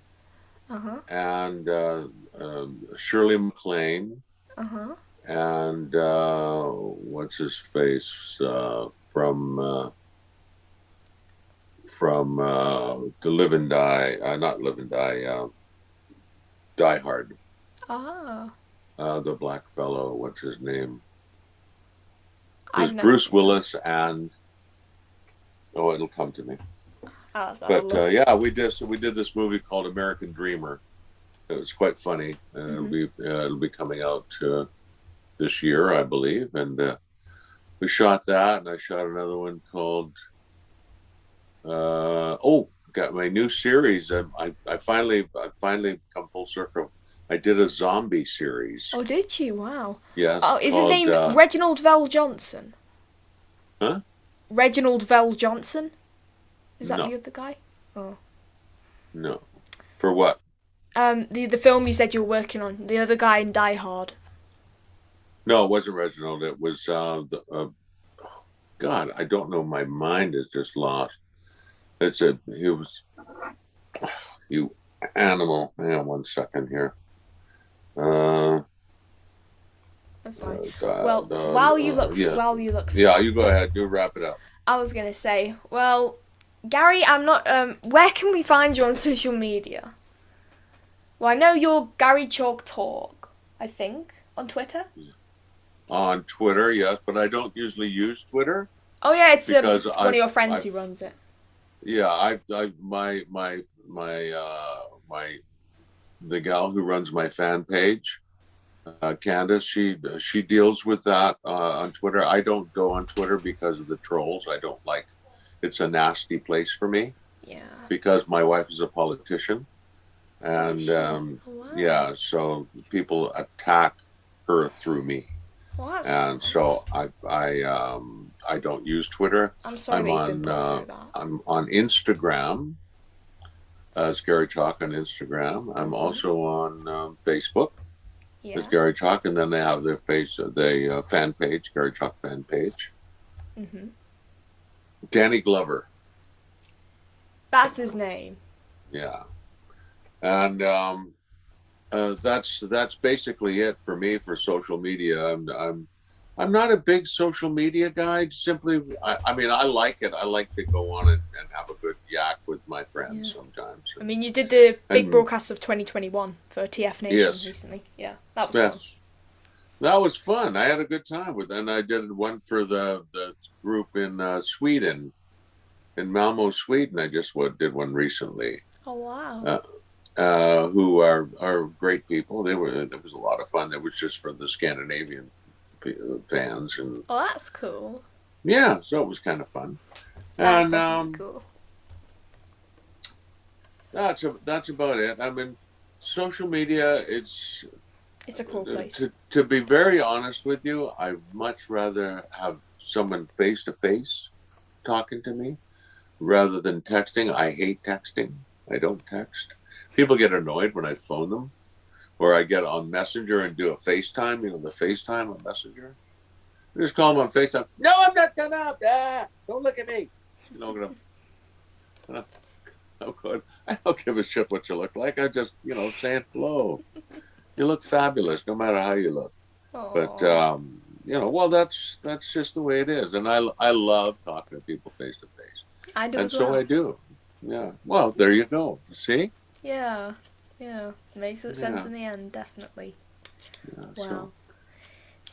[SPEAKER 2] Uh-huh.
[SPEAKER 3] and Shirley MacLaine,
[SPEAKER 2] Uh-huh.
[SPEAKER 3] and what's his face from the Live and Die, not Live and Die, Die Hard.
[SPEAKER 2] Oh.
[SPEAKER 3] The black fellow, what's his name? It
[SPEAKER 2] I've
[SPEAKER 3] was
[SPEAKER 2] never
[SPEAKER 3] Bruce
[SPEAKER 2] seen
[SPEAKER 3] Willis and it'll come to me.
[SPEAKER 2] that. Oh,
[SPEAKER 3] But yeah, we did this movie called American Dreamer. It was quite funny, and it'll be coming out this year, I believe. And we shot that, and I shot another one called got my new series. I finally come full circle. I did a zombie series.
[SPEAKER 2] Oh, did you? Wow.
[SPEAKER 3] Yes.
[SPEAKER 2] Oh, is his
[SPEAKER 3] called,
[SPEAKER 2] name Reginald Vell Johnson?
[SPEAKER 3] Huh?
[SPEAKER 2] Reginald Vell Johnson? Is that
[SPEAKER 3] No.
[SPEAKER 2] the other guy? Oh.
[SPEAKER 3] No. For what?
[SPEAKER 2] The film you said you were working on. The other guy in Die Hard.
[SPEAKER 3] No, it wasn't Reginald. It was God, I don't know. My mind is just lost. He was you animal. Hang on 1 second here.
[SPEAKER 2] That's fine. While you look,
[SPEAKER 3] Yeah, you go ahead. You wrap it up.
[SPEAKER 2] I was gonna say, well, Gary, I'm not. Where can we find you on social media? Well, I know you're Garry Chalk Talk, I think, on Twitter.
[SPEAKER 3] On Twitter, yes, but I don't usually use Twitter.
[SPEAKER 2] Oh yeah, it's
[SPEAKER 3] Because
[SPEAKER 2] one of your friends who runs it.
[SPEAKER 3] Yeah, the gal who runs my fan page, Candace, she deals with that on Twitter. I don't go on Twitter because of the trolls. I don't like. It's a nasty place for me.
[SPEAKER 2] Yeah.
[SPEAKER 3] Because my wife is a politician, and
[SPEAKER 2] Wow.
[SPEAKER 3] yeah, so people attack her through me.
[SPEAKER 2] Well, that's
[SPEAKER 3] And
[SPEAKER 2] nice.
[SPEAKER 3] so I don't use Twitter.
[SPEAKER 2] I'm sorry that you've been put through that.
[SPEAKER 3] I'm on Instagram. As Garry Chalk on Instagram. I'm also on Facebook.
[SPEAKER 2] Yeah.
[SPEAKER 3] As Garry Chalk, and then they have their fan page, Garry Chalk fan page.
[SPEAKER 2] Mhm.
[SPEAKER 3] Danny Glover.
[SPEAKER 2] That's his name.
[SPEAKER 3] Yeah, and that's basically it for me for social media. I'm not a big social media guy. Simply, I mean, I like it. I like to go on and have a good yak with my friends sometimes.
[SPEAKER 2] I mean, you did the big broadcast of 2021 for TF Nation recently. Yeah, that was fun.
[SPEAKER 3] That was fun. I had a good time with it. And I did one for the group in Sweden, in Malmo, Sweden. I just did one recently.
[SPEAKER 2] Oh, wow.
[SPEAKER 3] Who are great people. It was a lot of fun. It was just for the Scandinavian fans, and
[SPEAKER 2] that's cool.
[SPEAKER 3] Yeah, so it was kind of fun.
[SPEAKER 2] That's cool.
[SPEAKER 3] That's about it. I mean, social media, it's
[SPEAKER 2] a cool place.
[SPEAKER 3] To be very honest with you, I'd much rather have someone face to face talking to me rather than texting. I hate texting. I don't text. People get annoyed when I phone them, or I get on Messenger and do a FaceTime, the FaceTime on Messenger. I just call them on FaceTime. No, I'm not done up. Don't look at me. I'm good. I don't give a shit what you look like. I'm just, saying hello. You look fabulous, no matter how you look.
[SPEAKER 2] Aww.
[SPEAKER 3] But, well, that's just the way it is. And I love talking to people face to face.
[SPEAKER 2] I do
[SPEAKER 3] and
[SPEAKER 2] as
[SPEAKER 3] so
[SPEAKER 2] well.
[SPEAKER 3] I do. Yeah. Well, there you go. See?
[SPEAKER 2] Yeah. Makes sense in the end, definitely.
[SPEAKER 3] Yeah,
[SPEAKER 2] wow. So,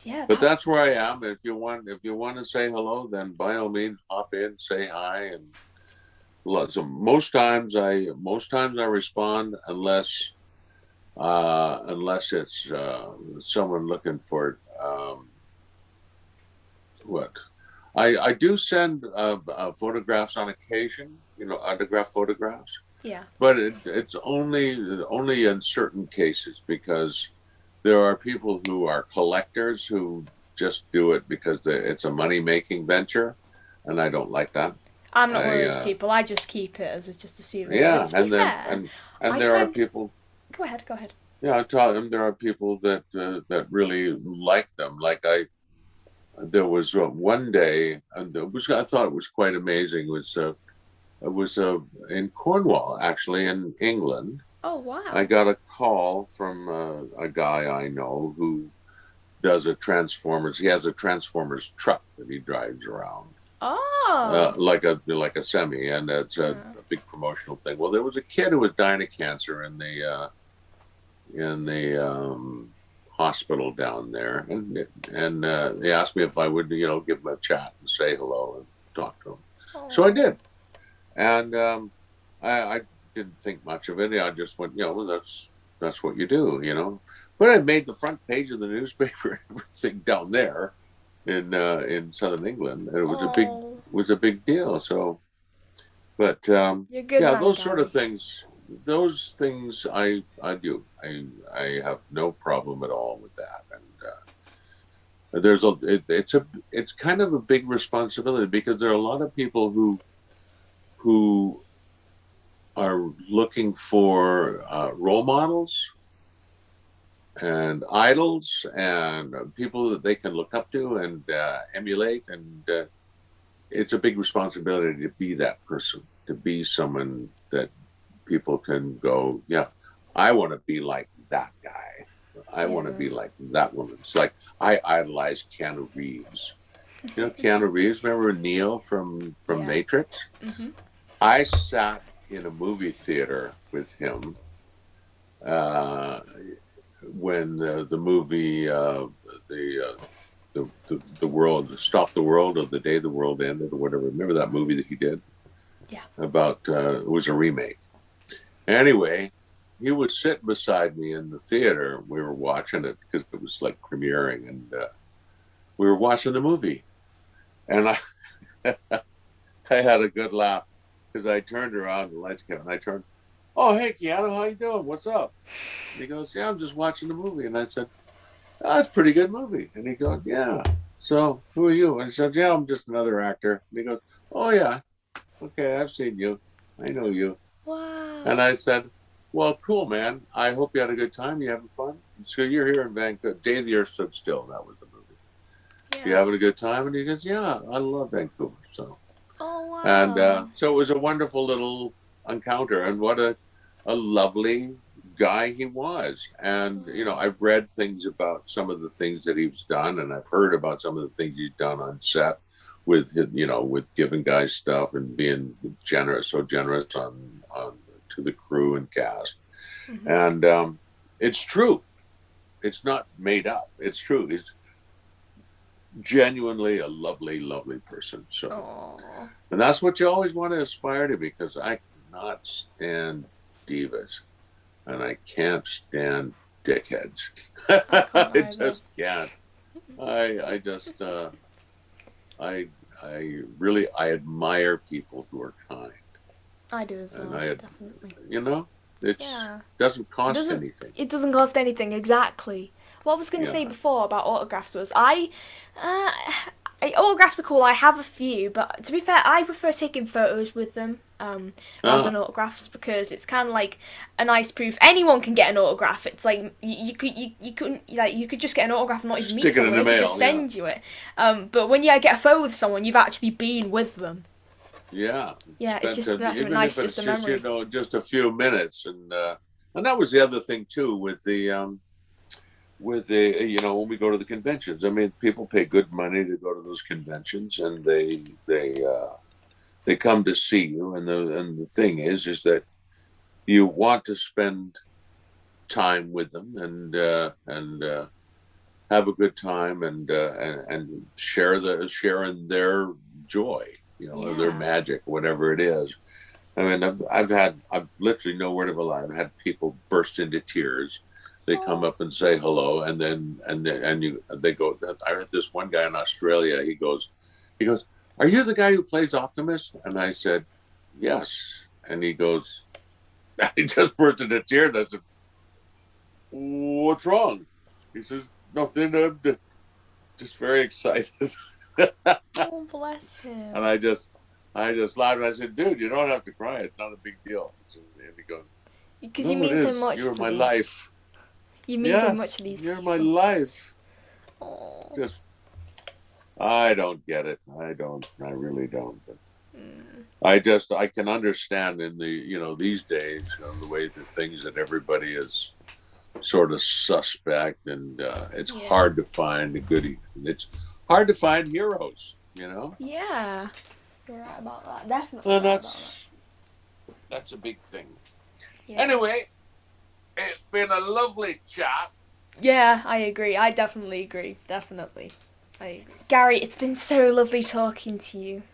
[SPEAKER 2] yeah.
[SPEAKER 3] But that's where I am. If you want to say hello, then by all means hop in, say hi, and so most times I respond unless it's someone looking for what. I do send photographs on occasion, autographed photographs.
[SPEAKER 2] Yeah.
[SPEAKER 3] But it's only in certain cases, because there are people who are collectors who just do it because it's a money-making venture, and I don't like that.
[SPEAKER 2] I'm not one of those people. I just keep it as just a souvenir.
[SPEAKER 3] Yeah,
[SPEAKER 2] and
[SPEAKER 3] there are people.
[SPEAKER 2] Go ahead.
[SPEAKER 3] Yeah, I taught them there are people that really like them. Like there was one day, and I thought it was quite amazing. It was in Cornwall, actually, in England.
[SPEAKER 2] Oh, wow.
[SPEAKER 3] I got a call from a guy I know who does he has a Transformers truck that he drives around.
[SPEAKER 2] Oh.
[SPEAKER 3] Like a semi, and it's a big promotional thing. Well, there was a kid who was dying of cancer in the hospital down there, and they asked me if I would, give him a chat and say hello and talk to him.
[SPEAKER 2] Oh.
[SPEAKER 3] So I did. And I didn't think much of it. I just went, that's what you do, But I made the front page of the newspaper and everything down there in southern England, and it was a big deal. So, but
[SPEAKER 2] You're good,
[SPEAKER 3] those sort of things. Those things I do. I have no problem at all with that. And it's kind of a big responsibility, because there are a lot of people who are looking for role models and idols and people that they can look up to and emulate, and it's a big responsibility to be that person, to be someone that people can go, yeah, I want to be like that guy. I want to be like that woman. It's like I idolize Keanu Reeves. Keanu Reeves, remember Neo from Matrix?
[SPEAKER 2] Mm-hmm.
[SPEAKER 3] I sat in a movie theater with him when the movie the world stopped the world, or the day the world ended, or whatever. Remember that movie that he did?
[SPEAKER 2] Yeah.
[SPEAKER 3] About it was a remake. Anyway, he would sit beside me in the theater. We were watching it because it was like premiering, and we were watching the movie, and I had a good laugh. Because I turned around, the lights came, and I turned, oh, hey, Keanu, how you doing? What's up? And he goes, yeah, I'm just watching the movie. And I said, oh, that's a pretty good movie. And he goes, yeah. so who are you? And I said, yeah, I'm just another actor. And he goes, oh yeah, okay, I've seen you. I know you.
[SPEAKER 2] Wow.
[SPEAKER 3] And I said, well, cool, man. I hope you had a good time. You having fun? So you're here in Vancouver. Day the Earth Stood Still. That was the movie.
[SPEAKER 2] Yeah.
[SPEAKER 3] You having a good time? And he goes, yeah, I love Vancouver. So,
[SPEAKER 2] Oh wow.
[SPEAKER 3] and so it was a wonderful little encounter. And what a lovely guy he was. And, you know, I've read things about some of the things that he's done, and I've heard about some of the things he's done on set with, you know, with giving guys stuff and being generous, so generous on to the crew and cast.
[SPEAKER 2] Mm-hmm.
[SPEAKER 3] And it's true. It's not made up. It's true. He's genuinely a lovely, lovely person. So,
[SPEAKER 2] Aww.
[SPEAKER 3] and that's what you always want to aspire to, because I cannot stand divas, and I can't stand dickheads. I just can't. I just I really admire people who are kind.
[SPEAKER 2] I do as well, definitely.
[SPEAKER 3] You know, it doesn't cost anything.
[SPEAKER 2] It doesn't cost anything, exactly. What I was going to say before about autographs was autographs are cool. I have a few, but to be fair, I prefer taking photos with them rather than autographs, because it's kind of like a nice proof. Anyone can get an autograph. It's like you could just get an autograph and not even meet someone. They could just send you it. But when you get a photo with someone, you've actually been with them.
[SPEAKER 3] Yeah.
[SPEAKER 2] Yeah, it's just that's nice, just a memory.
[SPEAKER 3] You know, just a few minutes, and that was the other thing too with the you know, when we go to the conventions. I mean, people pay good money to go to those conventions, and they come to see you, and the thing is that you want to spend time with them and have a good time and share in their joy, you know, their magic, whatever it is. I mean, I've literally, no word of a lie, I've had people burst into tears. They come up and say hello, and they go. I heard this one guy in Australia. He goes, "Are you the guy who plays Optimus?" And I said, "Yes." And he goes, he just burst into tears. I said, "What's wrong?" He says, "Nothing. I'm just very excited."
[SPEAKER 2] Oh, bless him.
[SPEAKER 3] And I just laughed, and I said, "Dude, you don't have to cry. It's not a big deal." And he goes,
[SPEAKER 2] "Because you mean so much.
[SPEAKER 3] You're my life.
[SPEAKER 2] You mean so much to these people.
[SPEAKER 3] You're my life."
[SPEAKER 2] Aww.
[SPEAKER 3] Just, I don't get it. I really don't. But I can understand in the, you know, these days, you know, the way that everybody is sort of suspect, and it's hard to find it's hard to find heroes, you know?
[SPEAKER 2] Yeah. You're right about that. Definitely.
[SPEAKER 3] And that's a big thing. Yeah. Anyway, it's been a lovely chat.
[SPEAKER 2] Yeah, I agree. I definitely agree. Definitely. I agree. Garry, it's been so lovely talking to you.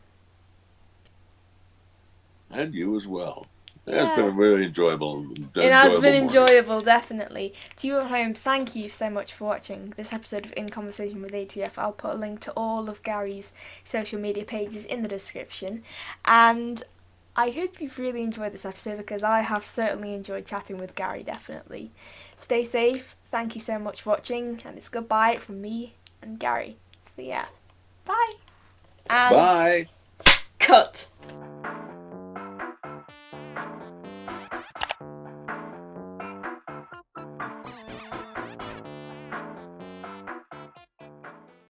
[SPEAKER 3] And you as well. It's been really enjoyable.
[SPEAKER 2] It has been enjoyable, definitely. To you at home, thank you so much for watching this episode of In Conversation with ATF. I'll put a link to all of Garry's social media pages in the description. And I hope you've really enjoyed this episode, because I have certainly enjoyed chatting with Garry, definitely. Stay safe. Thank you so much for watching. And it's goodbye from me and Garry. So yeah. Bye. And
[SPEAKER 3] bye.
[SPEAKER 2] Cut.